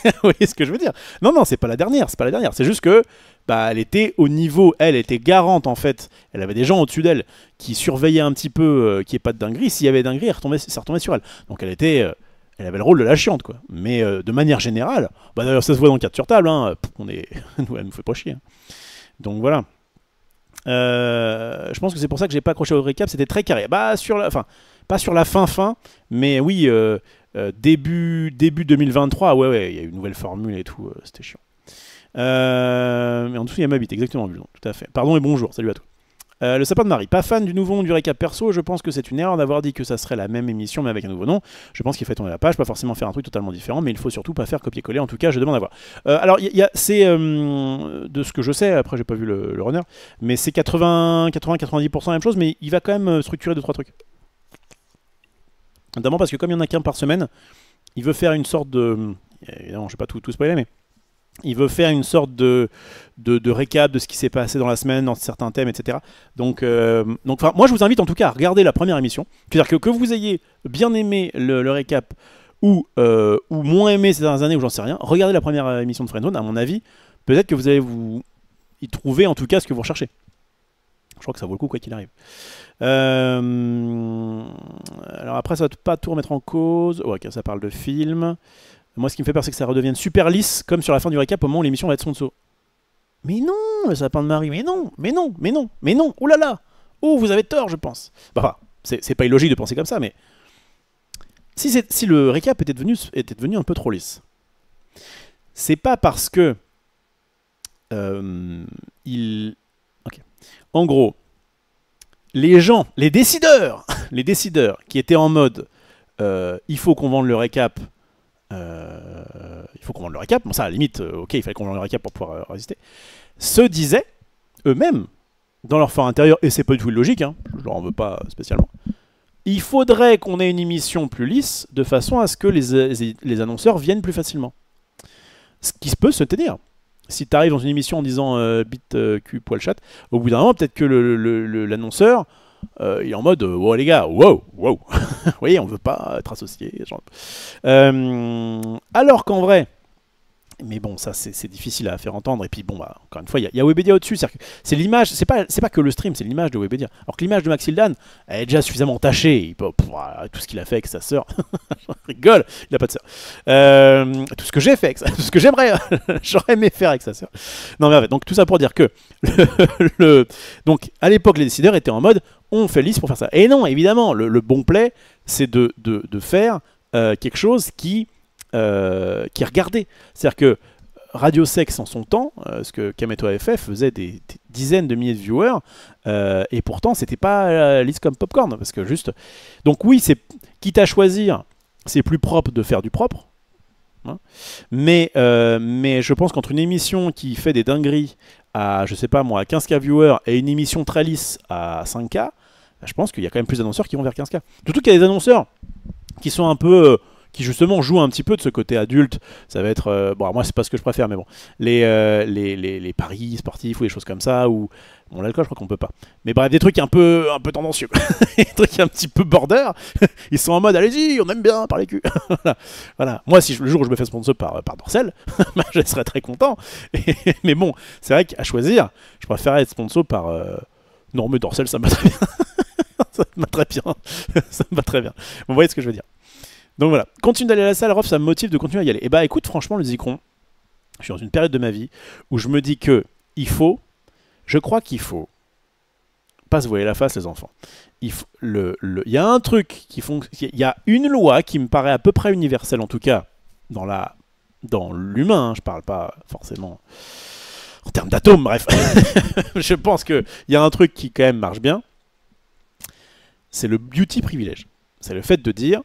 Vous voyez ce que je veux dire? Non, c'est pas la dernière, c'est juste que elle était au niveau, elle était garante en fait. Elle avait des gens au-dessus d'elle qui surveillaient un petit peu qu'il n'y ait pas de dinguerie. S'il y avait dinguerie, ça retombait sur elle. Donc elle avait le rôle de la chiante quoi. Mais de manière générale, d'ailleurs ça se voit dans le cadre sur table, hein, elle nous fait pas chier. Hein. Donc voilà. Je pense que c'est pour ça que j'ai pas accroché au récap, c'était très carré. Pas sur la fin, mais oui, début 2023, ouais, il y a eu une nouvelle formule et tout, c'était chiant. Mais en dessous, il y a Mabit, exactement, tout à fait. Pardon et bonjour, salut à tous. Le sapin de Marie, pas fan du nouveau nom du récap perso, je pense que c'est une erreur d'avoir dit que ça serait la même émission mais avec un nouveau nom. Je pense qu'il faut tourner la page, pas forcément faire un truc totalement différent, mais il faut surtout pas faire copier-coller, en tout cas je demande à voir. Alors c'est de ce que je sais, après j'ai pas vu le runner, mais c'est 80-90% la même chose, mais il va quand même structurer 2-3 trucs. Notamment parce que comme il y en a qu'un par semaine, il veut faire une sorte de... Évidemment je vais pas tout spoiler, mais... Il veut faire une sorte de récap de ce qui s'est passé dans la semaine, dans certains thèmes, etc. Donc moi, je vous invite en tout cas à regarder la première émission. C'est-à-dire que vous ayez bien aimé le récap ou moins aimé ces dernières années, ou j'en sais rien, regardez la première émission de Friendzone, à mon avis, peut-être que vous allez y trouver en tout cas ce que vous recherchez. Je crois que ça vaut le coup quoi qu'il arrive. Alors après, ça va pas tout remettre en cause. Oh, ok, ça parle de film. Moi, ce qui me fait peur, c'est que ça redevienne super lisse, comme sur la fin du récap, au moment où l'émission va être son dessous. Mais non, le sapin de Marie, mais non, oh là là, oh, vous avez tort, je pense. C'est pas illogique de penser comme ça, mais si le récap était devenu un peu trop lisse, c'est pas parce que ok. En gros, les décideurs qui étaient en mode il faut qu'on vende le récap. Il faut qu'on vende le récap, bon ça à la limite, ok, il fallait qu'on vende le récap pour pouvoir résister, se disaient eux-mêmes, dans leur fort intérieur, et c'est pas du tout illogique, hein, je leur en veux pas spécialement, il faudrait qu'on ait une émission plus lisse, de façon à ce que les annonceurs viennent plus facilement. Ce qui peut se tenir. Si tu arrives dans une émission en disant bit, cul, poil, chat, au bout d'un moment, peut-être que l'annonceur... il est en mode wow les gars, wow. Vous voyez, on veut pas être associé. Genre. Alors qu'en vrai, Mais bon, ça c'est difficile à faire entendre. Et puis bon, bah, encore une fois, il y a Webedia au-dessus. C'est l'image, c'est pas que le stream, c'est l'image de Webedia. Alors que l'image de Maxildan, elle est déjà suffisamment tachée. Tout ce qu'il a fait avec sa sœur, je rigole, il a pas de sœur. Tout ce que j'ai fait avec ça, tout ce que j'aimerais, j'aurais aimé faire avec sa sœur. Non mais en fait, donc tout ça pour dire que donc à l'époque les décideurs étaient en mode on fait liste pour faire ça. Et non, évidemment, le bon play, c'est de faire quelque chose qui est regardé. C'est-à-dire que Radio Sex en son temps, ce que Kameto FF faisait des dizaines de milliers de viewers, et pourtant c'était pas liste comme Popcorn, parce que juste. Donc oui, c'est quitte à choisir, c'est plus propre de faire du propre. Hein, mais je pense qu'entre une émission qui fait des dingueries à, je sais pas moi, à 15K viewers et une émission très lisse à 5K, je pense qu'il y a quand même plus d'annonceurs qui vont vers 15K. Surtout qu'il y a des annonceurs qui sont un peu. Qui justement jouent un petit peu de ce côté adulte. Ça va être. Bon, moi, c'est pas ce que je préfère, mais bon. Les paris sportifs ou des choses comme ça. Ou. Bon, l'alcool, je crois qu'on peut pas. Mais bref, des trucs un peu tendancieux. Des trucs un petit peu border. Ils sont en mode, allez-y, on aime bien parler cul. Voilà. Moi, si le jour où je me fais sponsor par Dorsel, je serais très content. Mais bon, c'est vrai qu'à choisir, je préférerais être sponsor par. Non, mais Dorsel, ça me va très bien. Ça me va très bien. Ça me va très bien. Vous voyez ce que je veux dire. Donc voilà, continue d'aller à la salle, Rof, ça me motive de continuer à y aller. Et bah écoute, franchement, le Zikron, je suis dans une période de ma vie où je me dis que je crois qu'il faut, pas se voiler la face les enfants, il y a un truc il y a une loi qui me paraît à peu près universelle, en tout cas, dans l'humain, hein, je parle pas forcément en termes d'atomes, bref. Je pense qu'il y a un truc qui quand même marche bien, c'est le beauty privilège. C'est le fait de dire,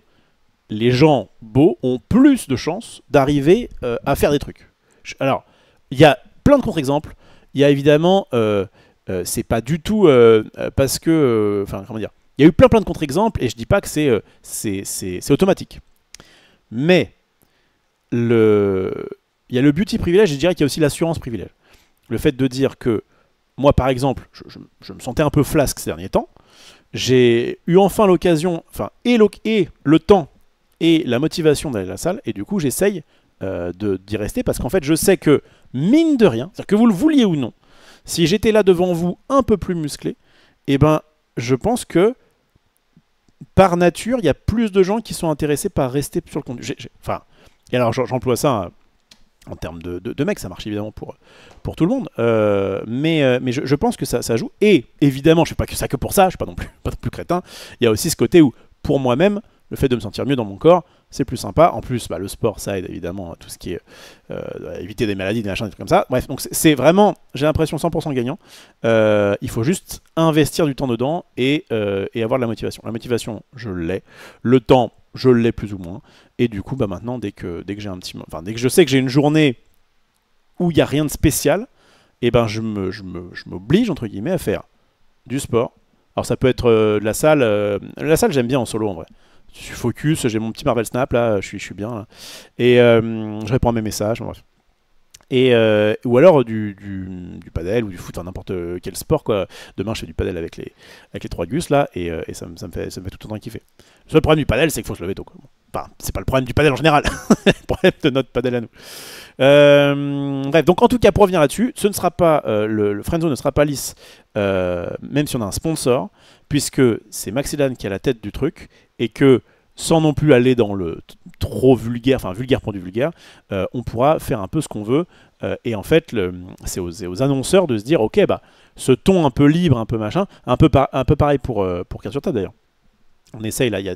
les gens beaux ont plus de chances d'arriver à faire des trucs. Alors, il y a plein de contre-exemples. Il y a évidemment, c'est pas du tout parce que, enfin, comment dire, il y a eu plein de contre-exemples et je dis pas que c'est automatique. Mais il y a le beauty privilège et je dirais qu'il y a aussi l'assurance privilège. Le fait de dire que moi, par exemple, je me sentais un peu flasque ces derniers temps. J'ai eu enfin l'occasion, enfin, et le temps et la motivation d'aller à la salle, et du coup j'essaye d'y rester, parce qu'en fait je sais que, mine de rien, c'est-à-dire que vous le vouliez ou non, si j'étais là devant vous un peu plus musclé, eh ben je pense que par nature, il y a plus de gens qui sont intéressés par rester sur le contenu. Enfin, et alors j'emploie ça en termes de mecs, ça marche évidemment pour tout le monde, mais je pense que ça joue, et évidemment je fais pas que ça que pour ça, je suis pas non plus crétin, il y a aussi ce côté où, pour moi-même, le fait de me sentir mieux dans mon corps, c'est plus sympa. En plus, bah, le sport, ça aide évidemment à tout ce qui est éviter des maladies, des machins, des trucs comme ça. Bref, donc c'est vraiment, j'ai l'impression, 100% gagnant. Il faut juste investir du temps dedans et avoir de la motivation. La motivation, je l'ai. Le temps, je l'ai plus ou moins. Et du coup, bah, maintenant, dès que j'ai un petit, enfin, dès que je sais que j'ai une journée où il n'y a rien de spécial, et ben je m'oblige, entre guillemets, à faire du sport. Alors ça peut être de la salle. La salle, j'aime bien en solo en vrai. Je suis focus, j'ai mon petit Marvel Snap là, je suis bien là. Et je réponds à mes messages, bref. Et, ou alors du padel ou du foot, n'importe quel sport quoi. Demain je fais du padel avec les 3 gus là, et ça me fait tout le temps kiffer. Le seul problème du padel, c'est qu'il faut se lever tôt quoi. Enfin, c'est pas le problème du padel en général, le problème de notre padel à nous. Bref, donc en tout cas pour revenir là-dessus, ce ne sera pas le Friendzone ne sera pas lisse, même si on a un sponsor, puisque c'est Maxildan qui a la tête du truc, et que sans non plus aller dans le trop vulgaire, enfin vulgaire pour du vulgaire, on pourra faire un peu ce qu'on veut, et en fait c'est aux annonceurs de se dire ok bah ce ton un peu libre, un peu machin, un peu pareil pour Carte sur table d'ailleurs. On essaye là, il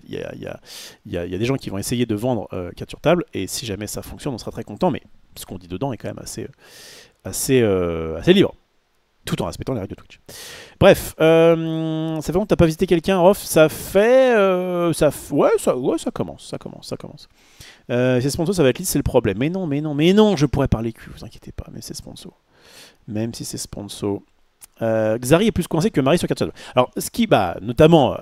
y a des gens qui vont essayer de vendre Carte sur table, et si jamais ça fonctionne on sera très content, mais ce qu'on dit dedans est quand même assez libre, tout en respectant les règles de Twitch. Bref, ça fait longtemps que t'as pas visité quelqu'un, Rof. Ça fait... ouais, ça commence. C'est sponsor, ça va être lisse, c'est le problème. Mais non, je pourrais parler cul, vous inquiétez pas, mais c'est sponsor. Même si c'est sponsor. Xari est plus coincé que Marie sur 4. Alors, ce qui, bah, notamment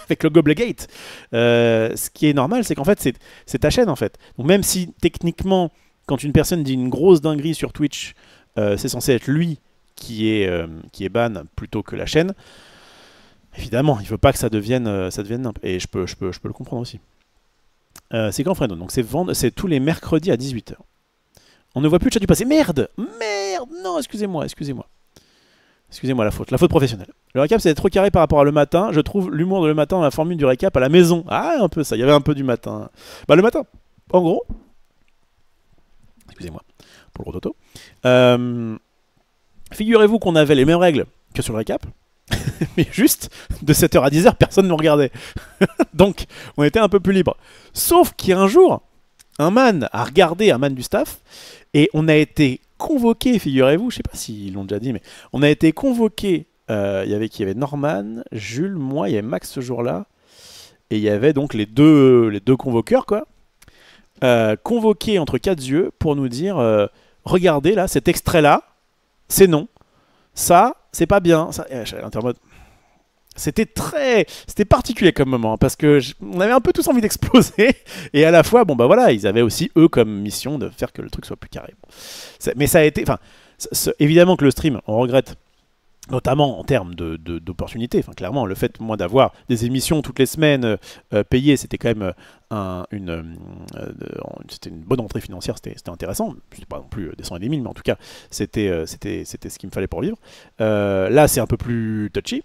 avec le Goblegate, ce qui est normal, c'est qu'en fait, c'est ta chaîne, en fait. Donc, même si, techniquement, quand une personne dit une grosse dinguerie sur Twitch, c'est censé être lui qui est ban plutôt que la chaîne, évidemment, il ne veut pas que ça devienne nimp. Et je peux le comprendre aussi. C'est quand Friendzone, donc c'est tous les mercredis à 18h. On ne voit plus le chat du passé. Merde. Merde. Non, excusez-moi. Excusez-moi, la faute professionnelle. Le récap, c'est trop carré par rapport à le matin. Je trouve l'humour de le matin dans la formule du récap à la maison. Ah, un peu ça. Il y avait un peu du matin. Bah, le matin, en gros. Excusez-moi pour le rototo. Figurez-vous qu'on avait les mêmes règles que sur le récap. Mais juste, de 7h à 10h, personne ne nous regardait. Donc, on était un peu plus libre. Sauf qu'un jour, un man a regardé, un man du staff, et on a été convoqué, figurez-vous, je sais pas s'ils l'ont déjà dit, mais on a été convoqué. Il y avait Norman, Jules, moi, il y avait Max ce jour-là, et il y avait donc les deux convoqueurs, quoi, convoqués entre quatre yeux pour nous dire regardez là, cet extrait-là, c'est non, ça, c'est pas bien. C'était particulier comme moment, hein, parce que on avait un peu tous envie d'exploser, et à la fois, bon bah voilà, ils avaient aussi eux comme mission de faire que le truc soit plus carré. Mais ça a été, enfin, évidemment que le stream, on regrette, notamment en termes d'opportunités. Enfin, clairement, le fait, moi, d'avoir des émissions toutes les semaines payées, c'était quand même c'était une bonne entrée financière, c'était intéressant. C'était pas non plus des cent et des mille, mais en tout cas, c'était ce qu'il me fallait pour vivre. Là, c'est un peu plus touchy.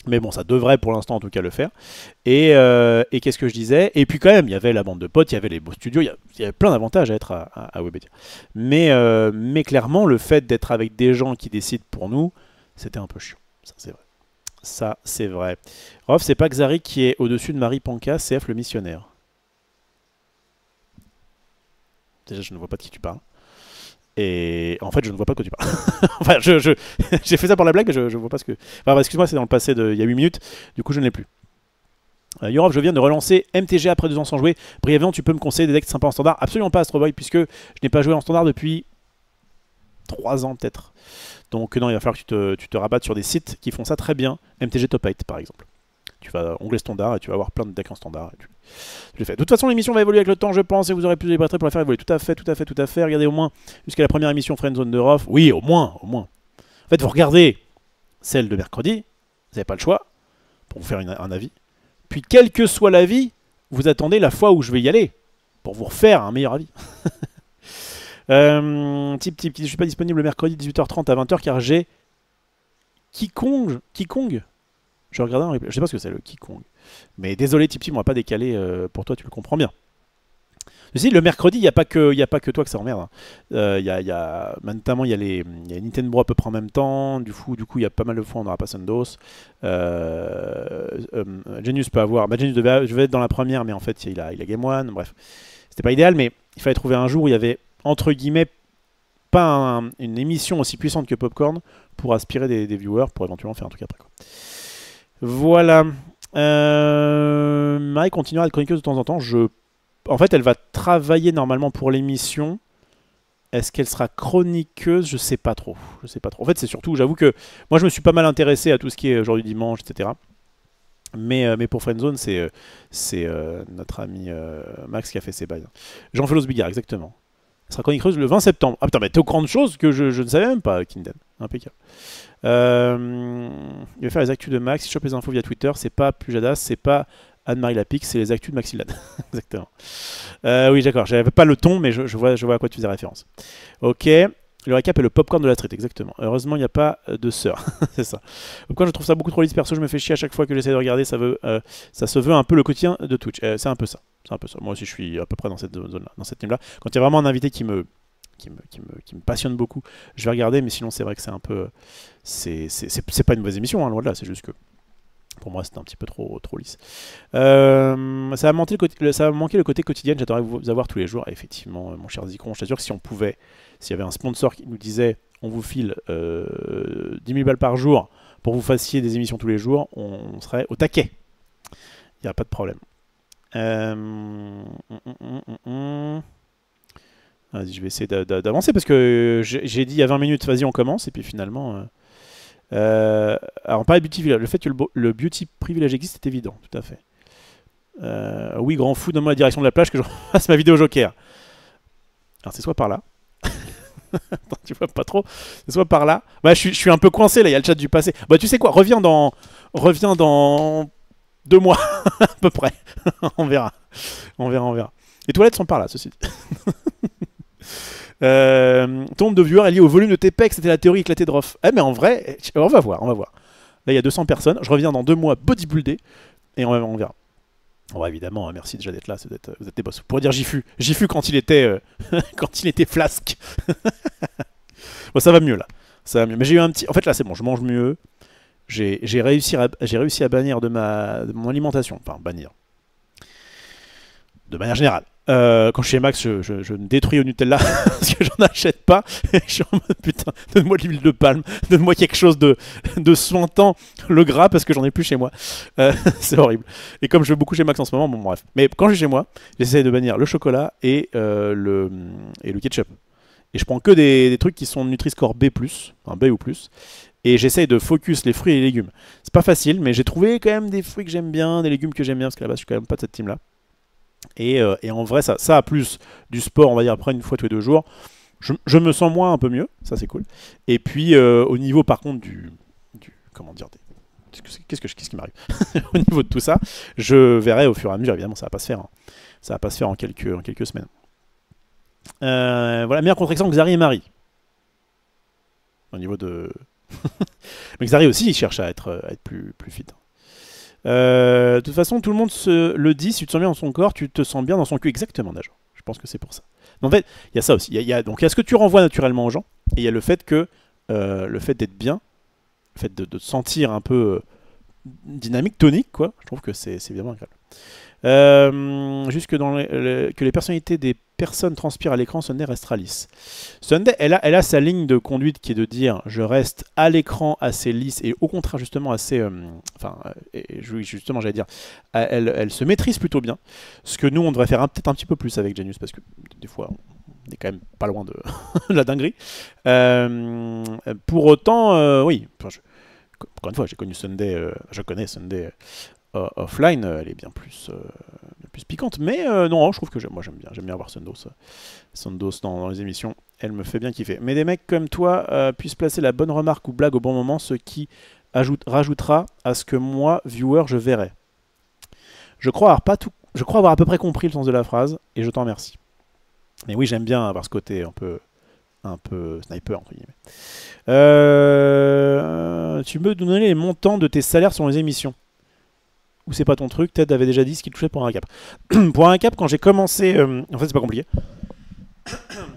Mais bon, ça devrait pour l'instant en tout cas le faire. Et qu'est-ce que je disais? Et puis quand même, il y avait la bande de potes, il y avait les beaux studios, il y avait plein d'avantages à être à Webedia. Mais clairement, le fait d'être avec des gens qui décident pour nous, c'était un peu chiant. Ça, c'est vrai. Ça, c'est vrai. Rof, c'est pas Xari qui est au-dessus de Marie Panka, CF le missionnaire. Déjà, je ne vois pas de qui tu parles. Et en fait, je ne vois pas de quoi tu parles. Enfin, j'ai fait ça pour la blague, mais je ne vois pas ce que... Enfin, excuse-moi, c'est dans le passé il y a 8 minutes, du coup, je ne l'ai plus. Yorov, je viens de relancer MTG après 2 ans sans jouer. Brièvement, tu peux me conseiller des decks sympas en standard? Absolument pas, Astro Boy, puisque je n'ai pas joué en standard depuis 3 ans, peut-être. Donc non, il va falloir que tu te rabattes sur des sites qui font ça très bien. MTG Top 8 par exemple. Tu vas onglet standard et tu vas avoir plein de decks en standard. Et tu le fais. De toute façon, l'émission va évoluer avec le temps, je pense, et vous aurez plus de liberté pour la faire évoluer. Tout à fait. Regardez au moins jusqu'à la première émission Friendzone de Rof. Oui, au moins. En fait, vous regardez celle de mercredi, vous n'avez pas le choix pour vous faire un avis. Puis, quel que soit l'avis, vous attendez la fois où je vais y aller pour vous refaire un meilleur avis. Type, je suis pas disponible le mercredi 18h30 à 20h car j'ai Kikong. Je regardais un replay. Je sais pas ce que c'est le Kikong. Mais désolé Type, on va pas décaler pour toi, tu le comprends bien. Ceci, le mercredi, il n'y a pas que toi que ça emmerde. Notamment, il y a Nintendo à peu près en même temps. Du coup, il y a pas mal de fois, on n'aura pas Sundos. Genius peut avoir. Bah, Genius devait être dans la première, mais en fait, il a Game One. Bref, c'était pas idéal, mais il fallait trouver un jour où il y avait, entre guillemets, pas une émission aussi puissante que Popcorn pour aspirer des viewers, pour éventuellement faire un truc après, quoi. Voilà. Marie continuera à être chroniqueuse de temps en temps. En fait, elle va travailler normalement pour l'émission. Est-ce qu'elle sera chroniqueuse? Je sais pas trop. En fait, c'est surtout, j'avoue que moi, je me suis pas mal intéressé à tout ce qui est aujourd'hui dimanche, etc. Mais pour Friendzone, c'est notre ami Max qui a fait ses bails. Jean-Felos Bigard, exactement. Elle sera chroniqueuse le 20 septembre. Ah putain, mais t'es au courant de choses que je ne savais même pas, Kinden. Impeccable. Il va faire les actus de Max. Il chope les infos via Twitter. C'est pas Pujadas, c'est pas Anne-Marie Lapix, c'est les actus de Maxilad. Exactement. Oui, d'accord. J'avais pas le ton, mais je vois à quoi tu faisais référence. Ok. Le récap est le popcorn de la street, exactement. Heureusement, il n'y a pas de sœur. C'est ça. Pourquoi je trouve ça beaucoup trop lisse, perso, je me fais chier à chaque fois que j'essaie de regarder. Ça se veut un peu le quotidien de Twitch. C'est un peu ça. Moi aussi, je suis à peu près dans cette zone-là, dans cette team-là. Quand il y a vraiment un invité qui me passionne beaucoup, je vais regarder, mais sinon, c'est vrai que c'est un peu... C'est pas une mauvaise émission, hein, loin de là, c'est juste que... Pour moi, c'était un petit peu trop lisse. Ça va manquer le côté quotidien. J'adorerais vous avoir tous les jours. Et effectivement, mon cher Zikron, je t'assure que si on pouvait, s'il y avait un sponsor qui nous disait on vous file 10 000 balles par jour pour que vous fassiez des émissions tous les jours, on serait au taquet. Il n'y a pas de problème. Vas-y, je vais essayer d'avancer parce que j'ai dit il y a 20 minutes, vas-y, on commence. Et puis finalement... alors on parlait de Beauty Village. Le fait que le Beauty Privilege existe, c'est évident, tout à fait. Oui, grand fou, donne-moi la direction de la plage que je fasse ma vidéo Joker. Alors c'est soit par là. Attends, tu vois pas trop. C'est soit par là. Bah je suis un peu coincé là, il y a le chat du passé. Bah tu sais quoi, reviens dans 2 mois à peu près. On verra. Les toilettes sont par là, ceci dit. Tombe de viewers est lié au volume de tes pecs, c'était la théorie éclatée de Rof. Eh mais en vrai, on va voir, on va voir. Là il y a 200 personnes, je reviens dans 2 mois bodybuildé et on verra. Bon, évidemment, merci déjà d'être là, vous êtes des boss. Vous pourrez dire j'y fus quand il était quand il était flasque. Bon, ça va mieux là. Ça va mieux. Mais j'ai eu un petit. En fait là c'est bon, je mange mieux. J'ai réussi à bannir de mon alimentation. Enfin bannir. De manière générale. Quand je suis chez Max, je me détruis au Nutella parce que j'en achète pas. Et je suis en mode putain, donne-moi de l'huile de palme, donne-moi quelque chose de sointant le gras parce que j'en ai plus chez moi. C'est horrible. Et comme je vais beaucoup chez Max en ce moment, bon bref. Mais quand je suis chez moi, j'essaie de bannir le chocolat et le ketchup. Et je prends que des trucs qui sont Nutri-Score B+, enfin B ou plus. Et j'essaye de focus les fruits et les légumes. C'est pas facile, mais j'ai trouvé quand même des fruits que j'aime bien, des légumes que j'aime bien, parce qu'à la base, je suis quand même pas de cette team-là. Et en vrai, ça a plus du sport, on va dire, après une fois tous les 2 jours. Je me sens moins un peu mieux, ça c'est cool. Et puis, au niveau par contre du comment dire, qu'est-ce qui m'arrive au niveau de tout ça, je verrai au fur et à mesure, évidemment, ça va pas se faire. Hein. Ça va pas se faire en quelques semaines. Voilà, meilleur contre-exemple, Xari et Marie. Au niveau de... Mais Xari aussi, il cherche à être plus fit. De toute façon, tout le monde se le dit, si tu te sens bien dans son corps, tu te sens bien dans son cul. Exactement, Najo. Je pense que c'est pour ça. Mais en fait, il y a ça aussi. Donc, il y a ce que tu renvoies naturellement aux gens, et il y a le fait que le fait d'être bien, le fait de te sentir un peu dynamique, tonique, quoi. Je trouve que c'est évidemment agréable. Juste que, que les personnalités des personnes transpirent à l'écran, Sunday restera lisse. Sunday, elle a sa ligne de conduite qui est de dire je reste à l'écran assez lisse et au contraire justement assez... justement j'allais dire, elle se maîtrise plutôt bien. Ce que nous on devrait faire peut-être un petit peu plus avec Genius parce que des fois on est quand même pas loin de la dinguerie. Pour autant, oui, encore une fois j'ai connu Sunday, je connais Sunday... offline, elle est bien plus piquante, mais non, je trouve que moi j'aime bien voir Sundos dans les émissions, elle me fait bien kiffer. Mais des mecs comme toi puissent placer la bonne remarque ou blague au bon moment, ce qui rajoutera à ce que moi, viewer, je verrai. Je crois avoir à peu près compris le sens de la phrase, et je t'en remercie. Mais oui, j'aime bien avoir ce côté un peu sniper, entre guillemets. Tu peux nous donner les montants de tes salaires sur les émissions? Ou c'est pas ton truc, Ted avait déjà dit ce qu'il touchait pour un cap. Pour un cap, quand j'ai commencé... en fait, c'est pas compliqué.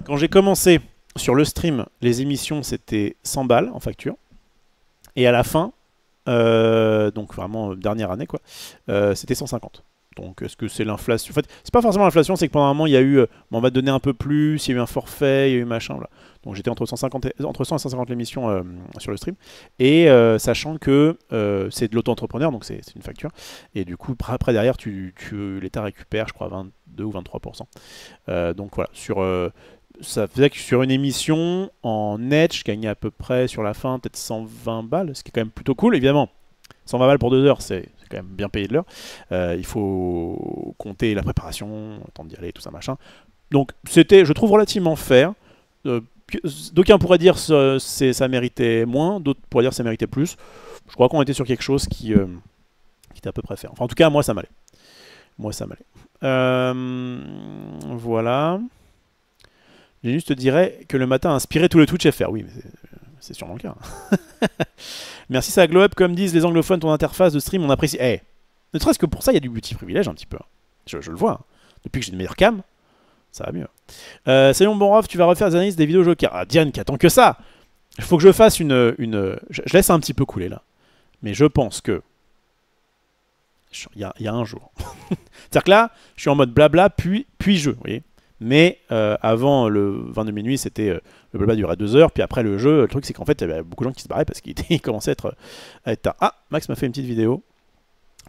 Quand j'ai commencé sur le stream, les émissions, c'était 100 balles en facture. Et à la fin, donc vraiment dernière année, quoi, c'était 150. Donc, est-ce que c'est l'inflation? En fait, c'est pas forcément l'inflation, c'est que pendant un moment, il y a eu... on va te donner un peu plus, il y a eu un forfait, il y a eu machin, voilà. Donc, j'étais entre 100 et 150 l'émission sur le stream. Et sachant que c'est de l'auto-entrepreneur, donc c'est une facture. Et du coup, après derrière, l'État récupère, je crois, 22 ou 23%. Donc, voilà. Ça faisait que sur une émission, en net, je gagnais à peu près, sur la fin, peut-être 120 balles, ce qui est quand même plutôt cool, évidemment. 120 balles pour 2 heures, c'est quand même bien payé de l'heure. Il faut compter la préparation, le temps d'y aller, tout ça, machin. Donc, c'était, je trouve, relativement fair. D'aucuns pourraient dire que ça méritait moins, d'autres pourraient dire que ça méritait plus. Je crois qu'on était sur quelque chose qui était à peu près fair. Enfin, en tout cas, moi, ça m'allait. Voilà. Genius te dirait que le matin a inspiré tous les Twitch FR. Oui, mais c'est sûrement le cas. Merci, ça glow up. Comme disent les anglophones, ton interface de stream, on apprécie. Ne serait-ce que pour ça, il y a du petit privilège un petit peu. Je le vois. Hein. Depuis que j'ai une meilleure cam, ça va mieux. Salut mon bon Rof, tu vas refaire des analyses des vidéos Joker. Ah, Diane, qui attend que ça. Il faut que je fasse je laisse un petit peu couler là. Mais je pense que... Il y a un jour. C'est-à-dire que là, je suis en mode blabla, puis jeu, vous voyez. Mais avant le 22 minuit, c'était le blabla durait 2 heures. Puis après le jeu, le truc c'est qu'en fait, il y avait beaucoup de gens qui se barraient parce qu'il commençait à être tard. Ah, Max m'a fait une petite vidéo.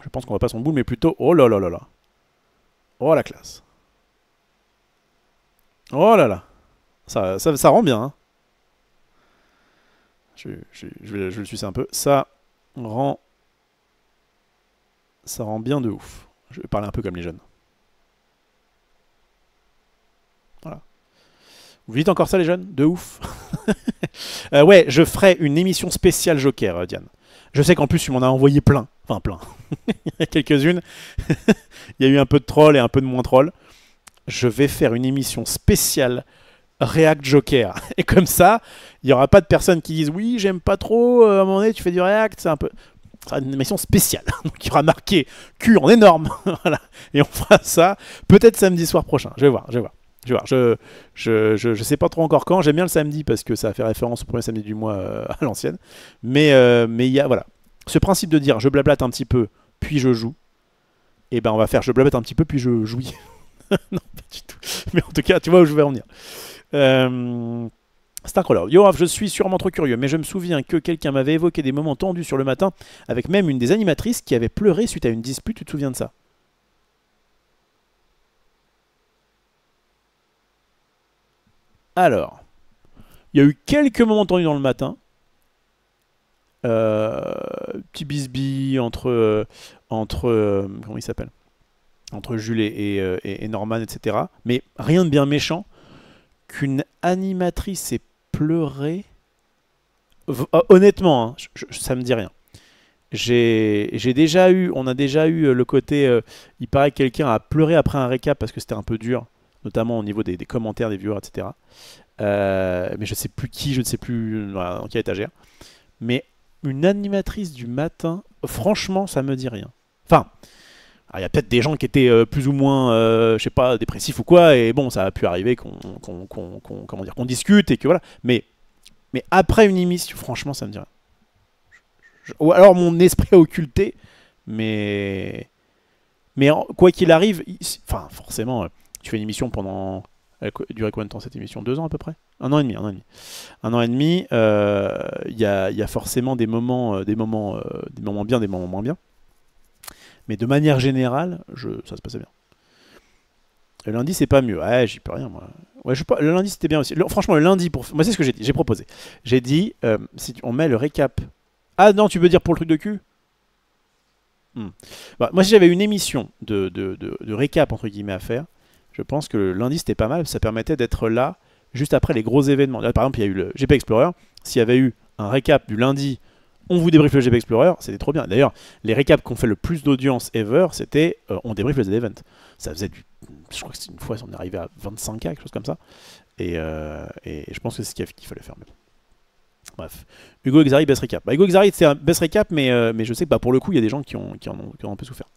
Je pense qu'on va pas son boule, mais plutôt... Oh là là là là. Oh la classe. Oh là là. Ça rend bien. Hein. Je le sucer un peu. Ça rend bien de ouf. Je vais parler un peu comme les jeunes. Voilà. Vous dites encore ça les jeunes? De ouf. Ouais, je ferai une émission spéciale Joker, Diane. Je sais qu'en plus tu m'en as envoyé plein. Enfin plein. Il y a quelques-unes. Il y a eu un peu de troll et un peu de moins troll. Je vais faire une émission spéciale React Joker. Et comme ça, il n'y aura pas de personnes qui disent oui, j'aime pas trop, à un moment donné, tu fais du React, c'est un peu. Ce sera une animation spéciale. Donc il y aura marqué Q en énorme. Voilà. Et on fera ça peut-être samedi soir prochain. Je vais voir. Je sais pas trop encore quand. J'aime bien le samedi parce que ça fait référence au premier samedi du mois à l'ancienne. Mais il y a voilà. Ce principe de dire je blablate un petit peu, puis je joue. Et ben on va faire je blablate un petit peu, puis je jouis. Non, pas du tout. Mais en tout cas, tu vois où je vais en venir. Starcrawler. Yo, je suis sûrement trop curieux, mais je me souviens que quelqu'un m'avait évoqué des moments tendus sur le matin, avec même une des animatrices qui avait pleuré suite à une dispute. Tu te souviens de ça? Alors, il y a eu quelques moments tendus dans le matin. Petit bisbis entre comment il s'appelle? Entre Jules et Norman, etc. Mais rien de bien méchant. Qu'une animatrice ait pleuré. Honnêtement, hein, ça me dit rien. On a déjà eu le côté. Il paraît que quelqu'un a pleuré après un récap parce que c'était un peu dur, notamment au niveau des commentaires des viewers, etc. Mais je sais plus qui, je ne sais plus voilà, dans quelle étagère. Mais une animatrice du matin, franchement, ça me dit rien. Enfin, il y a peut-être des gens qui étaient plus ou moins, je sais pas, dépressifs ou quoi, et bon, ça a pu arriver qu'on discute et que voilà. Mais après une émission, franchement, ça me dit rien. Ou alors mon esprit a occulté, mais quoi qu'il arrive, enfin forcément, tu fais une émission pendant, elle durait combien de temps cette émission? 2 ans à peu près? Un an et demi, 1 an et demi. Il y a forcément des moments bien, des moments moins bien. Mais de manière générale, ça se passait bien. Le lundi, c'est pas mieux. Ouais, j'y peux rien, moi. Ouais, le lundi, c'était bien aussi. Franchement, le lundi, moi, c'est ce que j'ai dit. J'ai proposé. J'ai dit, si on met le récap. Ah non, tu veux dire pour le truc de cul? Bah, moi, si j'avais une émission de récap, entre guillemets, à faire, je pense que le lundi, c'était pas mal. Ça permettait d'être là juste après les gros événements. Là, par exemple, il y a eu le GP Explorer. S'il y avait eu un récap du lundi, on vous débriefe le GP Explorer, c'était trop bien. D'ailleurs, les récaps qui ont fait le plus d'audience ever, c'était on débriefe les events. Ça faisait je crois que c'est une fois, on est arrivé à 25K, quelque chose comme ça. Et je pense que c'est ce qu'il fallait faire. Mais bon. Bref. Hugo Exari, best recap. Bah, Hugo Exari, c'est un best recap, mais je sais que pour le coup, il y a des gens qui en ont un peu souffert.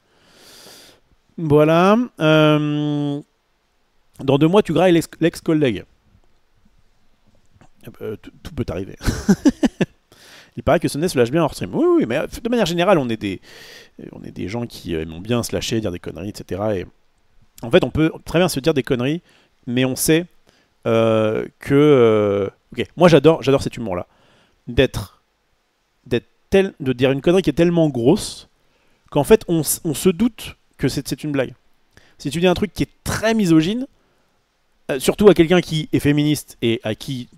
Voilà. Dans 2 mois, tu grailles l'ex-collègue. Tout peut arriver. Il paraît que ce nez se lâche bien hors stream. Oui, mais de manière générale, on est des gens qui aiment bien se lâcher, dire des conneries, etc. Et en fait, on peut très bien se dire des conneries, mais on sait que... ok, moi j'adore cet humour-là. De dire une connerie qui est tellement grosse qu'en fait, on se doute que c'est une blague. Si tu dis un truc qui est très misogyne, surtout à quelqu'un qui est féministe et à qui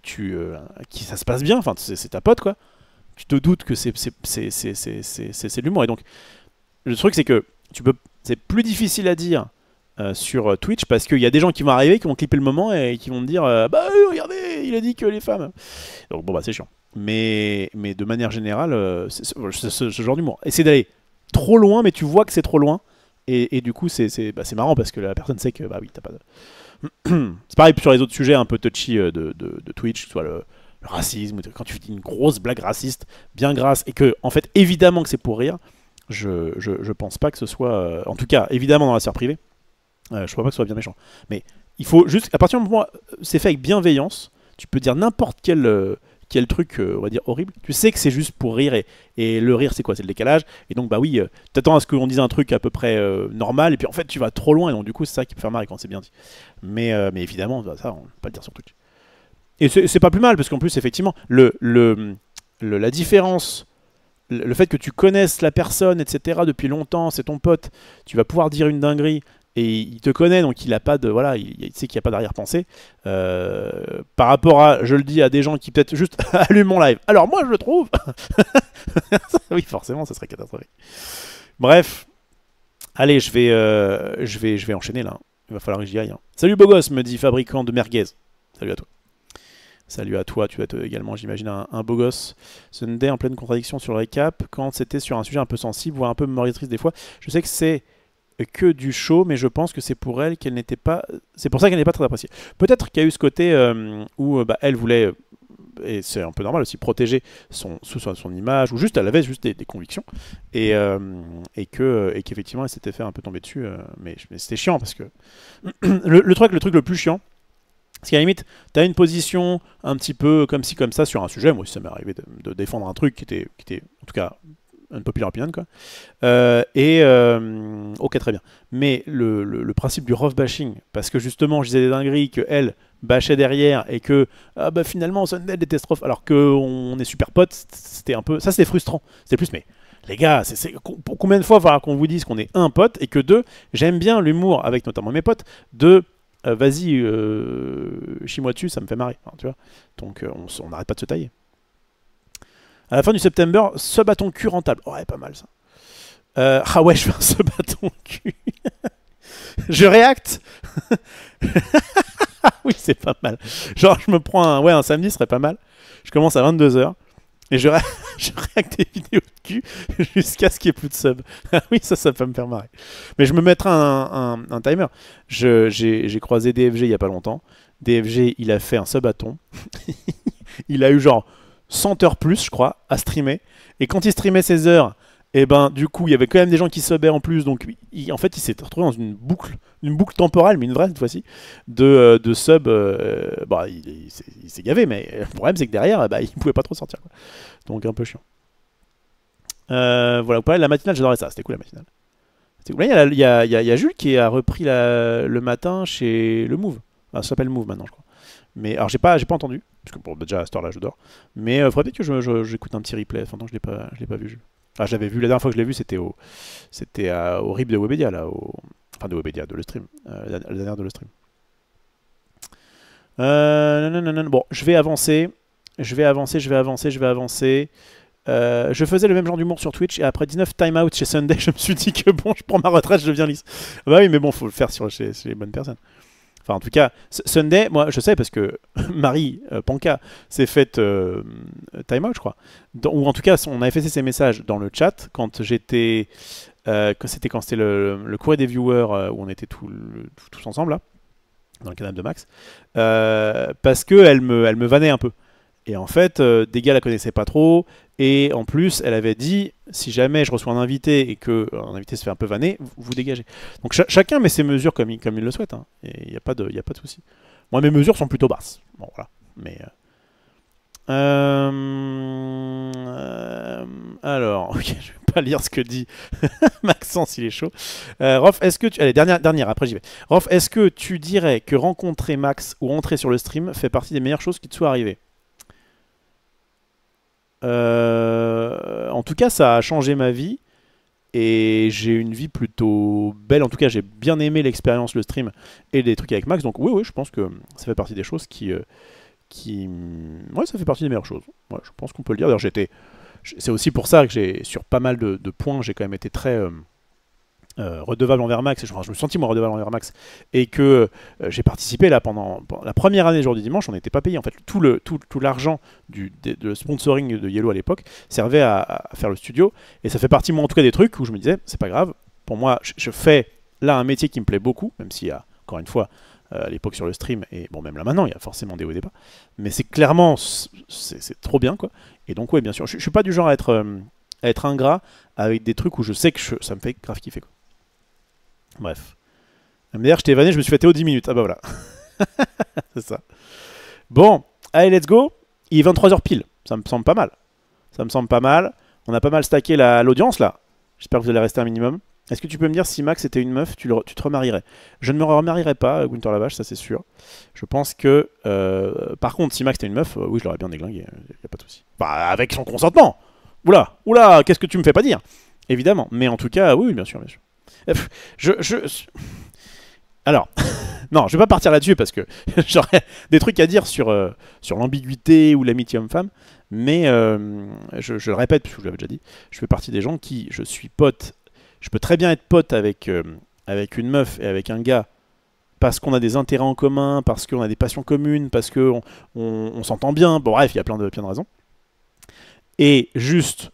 ça se passe bien, enfin c'est ta pote quoi, tu te doutes que c'est de l'humour. Et donc le truc c'est que c'est plus difficile à dire sur Twitch parce qu'il y a des gens qui vont arriver, qui vont clipper le moment et qui vont me dire bah regardez, il a dit que les femmes. Donc bon bah c'est chiant. Mais de manière générale, ce genre d'humour. Essayer d'aller trop loin, mais tu vois que c'est trop loin. Et du coup c'est marrant parce que la personne sait que bah oui t'as pas de... C'est pareil sur les autres sujets un peu touchy de Twitch, soit le racisme, quand tu dis une grosse blague raciste, bien grasse, et que, en fait, évidemment que c'est pour rire, je pense pas que ce soit... en tout cas, évidemment dans la sphère privée, je crois pas que ce soit bien méchant. Mais il faut juste... À partir du moment où c'est fait avec bienveillance, tu peux dire n'importe quel truc, on va dire, horrible. Tu sais que c'est juste pour rire, et le rire, c'est quoi? C'est le décalage. Et donc, bah oui, t'attends à ce qu'on dise un truc à peu près normal, et puis en fait, tu vas trop loin, et donc du coup, c'est ça qui peut faire marrer quand c'est bien dit. Mais évidemment, ça, on peut pas le dire sur Twitch. Et c'est pas plus mal, parce qu'en plus, effectivement, la différence, le fait que tu connaisses la personne, etc., depuis longtemps, c'est ton pote, tu vas pouvoir dire une dinguerie, et il te connaît, donc il a pas de, voilà, il sait qu'il n'y a pas d'arrière-pensée. Par rapport à, je le dis, à des gens qui peut-être juste allument mon live. Alors moi, je le trouve. Oui, forcément, ça serait catastrophique. Bref, allez, je vais enchaîner là. Il va falloir que j'y aille. Salut beau gosse, me dit fabricant de merguez. Salut à toi. Salut à toi, tu vas être également, j'imagine, un beau gosse. Sunday en pleine contradiction sur le récap, quand c'était sur un sujet un peu sensible, voire un peu mémorisatrice des fois. Je sais que c'est que du show, mais je pense que c'est pour elle qu'elle n'était pas. C'est pour ça qu'elle n'est pas très appréciée. Peut-être qu'il y a eu ce côté où elle voulait, et c'est un peu normal aussi, protéger son image, ou juste elle avait juste des convictions, et qu'effectivement elle s'était fait un peu tomber dessus, mais c'était chiant parce que le truc le plus chiant, c'est qu'à la limite, tu as une position un petit peu comme ci comme ça sur un sujet. Moi aussi ça m'est arrivé de défendre un truc qui était en tout cas unpopular opinion, quoi. Ok, très bien. Mais le principe du rough bashing, parce que justement je disais des dingueries, que elle bâchait derrière, et que finalement Sunday déteste Rof, alors qu'on est super potes, c'était un peu. Ça c'était frustrant. C'était plus, mais les gars, combien de fois il va falloir qu'on vous dise qu'on est un pote, et que deux, j'aime bien l'humour avec notamment mes potes, de vas-y, chie-moi dessus, ça me fait marrer. Enfin, tu vois. Donc on n'arrête pas de se tailler. À la fin du September, ce bâton cul rentable. Ouais, pas mal ça. Ah ouais, je fais un ce bâton cul. Je réacte. Oui, c'est pas mal. Genre, je me prends un samedi, ce serait pas mal. Je commence à 22h. Et je réacte des vidéos de cul jusqu'à ce qu'il n'y ait plus de sub. Oui, ça peut me faire marrer. Mais je me mettrai un timer. J'ai croisé DFG il n'y a pas longtemps. DFG, il a fait un sub-bâton. Il a eu genre 100 heures plus, je crois, à streamer. Et quand il streamait ses heures, et ben du coup, il y avait quand même des gens qui subaient en plus. Donc, en fait, il s'est retrouvé dans une boucle temporelle, mais une vraie cette fois-ci, de sub. Il s'est gavé, mais le problème, c'est que derrière, il ne pouvait pas trop sortir, quoi. Donc, un peu chiant. Voilà, la matinale, j'adorais ça. C'était cool, la matinale. Cool. Là, il y a Jules qui a repris le matin chez le Move. Ça s'appelle Move maintenant, je crois. Mais alors j'ai pas entendu, parce que déjà à cette heure-là je dors. Mais il faudrait peut-être que j'écoute un petit replay. Enfin, non, je l'ai pas vu. Enfin, j'avais vu la dernière fois que je l'ai vu, c'était au RIP de Webedia là, enfin de Webedia, de le stream, la dernière de le stream. Bon, je vais avancer. Je faisais le même genre d'humour sur Twitch, et après 19 time-out chez Sunday, je me suis dit que bon, je prends ma retraite, je deviens lisse. Bah oui, mais bon, faut le faire chez les bonnes personnes. Enfin, en tout cas, Sunday, moi, je sais parce que Marie Panka s'est faite time-out, je crois. Ou en tout cas, on avait fait ses messages dans le chat quand j'étais... quand c'était le courrier des viewers, où on était tous ensemble, là, dans le canal de Max. Parce qu'elle me vannait un peu. Et en fait, des gars la connaissaient pas trop. Et en plus, elle avait dit, si jamais je reçois un invité et qu'un invité se fait un peu vanner, vous dégagez. Donc chacun met ses mesures comme il le souhaite. Hein, et il n'y a pas de souci. Moi, mes mesures sont plutôt basses. Bon, voilà. Mais... alors, ok, je vais pas lire ce que dit Maxence, il est chaud. Rof, est-ce que tu... Allez, dernière, après j'y vais. Rof, est-ce que tu dirais que rencontrer Max ou rentrer sur le stream fait partie des meilleures choses qui te soient arrivées? En tout cas, ça a changé ma vie. Et j'ai une vie plutôt belle. En tout cas, j'ai bien aimé l'expérience, le stream et les trucs avec Max. Donc oui, je pense que ça fait partie des choses qui... Ouais, ça fait partie des meilleures choses. Ouais, je pense qu'on peut le dire. D'ailleurs, c'est aussi pour ça que sur pas mal de points, j'ai quand même été très redevable envers Max. Je me suis senti moi redevable envers Max. Et que j'ai participé là pendant la première année jour du dimanche, on n'était pas payé. En fait, tout l'argent de sponsoring de Yellow à l'époque servait à faire le studio. Et ça fait partie, moi en tout cas, des trucs où je me disais, c'est pas grave. Pour moi, je fais là un métier qui me plaît beaucoup, même s'il y a, encore une fois, à l'époque sur le stream, et bon, même là maintenant, il y a forcément des hauts et des bas. Mais c'est clairement, c'est trop bien, quoi. Et donc, ouais, bien sûr, je suis pas du genre à être ingrat avec des trucs où je sais que ça me fait grave kiffer, quoi. Bref. D'ailleurs, je t'ai vanné, je me suis fait TO 10 minutes. Ah bah voilà. C'est ça. Bon, allez, let's go. Il est 23h pile. Ça me semble pas mal. On a pas mal stacké l'audience, là. J'espère que vous allez rester un minimum. Est-ce que tu peux me dire si Max était une meuf, tu te remarierais? Je ne me remarierais pas, Gunther Lavache, ça c'est sûr. Je pense que... par contre, si Max était une meuf, oui, je l'aurais bien déglingué. Il n'y a pas de souci. Bah, avec son consentement. Oula, qu'est-ce que tu me fais pas dire? Évidemment. Mais en tout cas, oui, bien sûr. Alors, non, je vais pas partir là-dessus parce que j'aurais des trucs à dire sur l'ambiguïté ou l'amitié homme-femme, mais je le répète, parce que je l'avais déjà dit, je fais partie des gens qui, je suis pote, je peux très bien être pote avec une meuf et avec un gars parce qu'on a des intérêts en commun, parce qu'on a des passions communes, parce qu'on s'entend bien, bon bref, il y a plein de raisons. Et juste...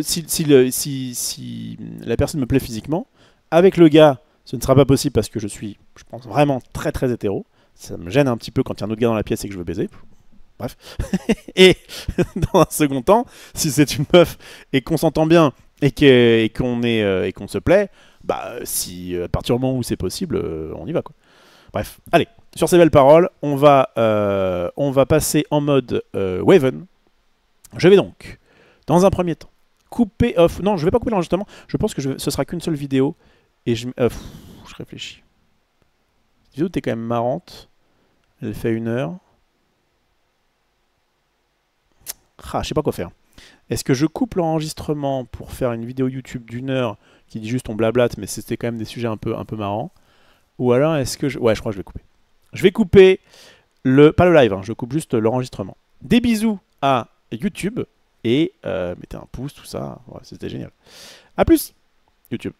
si la personne me plaît physiquement, Avec le gars, ce ne sera pas possible parce que je suis, je pense, vraiment très très hétéro. Ça me gêne un petit peu quand il y a un autre gars dans la pièce et que je veux baiser. Bref. Et dans un second temps, si c'est une meuf et qu'on s'entend bien et qu'on se plaît, bah si à partir du moment où c'est possible, on y va quoi. Bref, allez. Sur ces belles paroles, on va passer en mode Waven. Je vais donc, dans un premier temps, couper off. Non, je vais pas couper l'enregistrement. Je pense que ce sera qu'une seule vidéo. Et je réfléchis. Cette vidéo était quand même marrante. Elle fait 1 heure. Ah, je sais pas quoi faire. Est-ce que je coupe l'enregistrement pour faire une vidéo YouTube d'1 heure qui dit juste on blablate, mais c'était quand même des sujets un peu marrants? Ou alors est-ce que je... Ouais, je crois que je vais couper. Je vais couper pas le live, hein, je coupe juste l'enregistrement. Des bisous à YouTube et mettez un pouce, tout ça. Ouais, c'était génial. A plus, YouTube.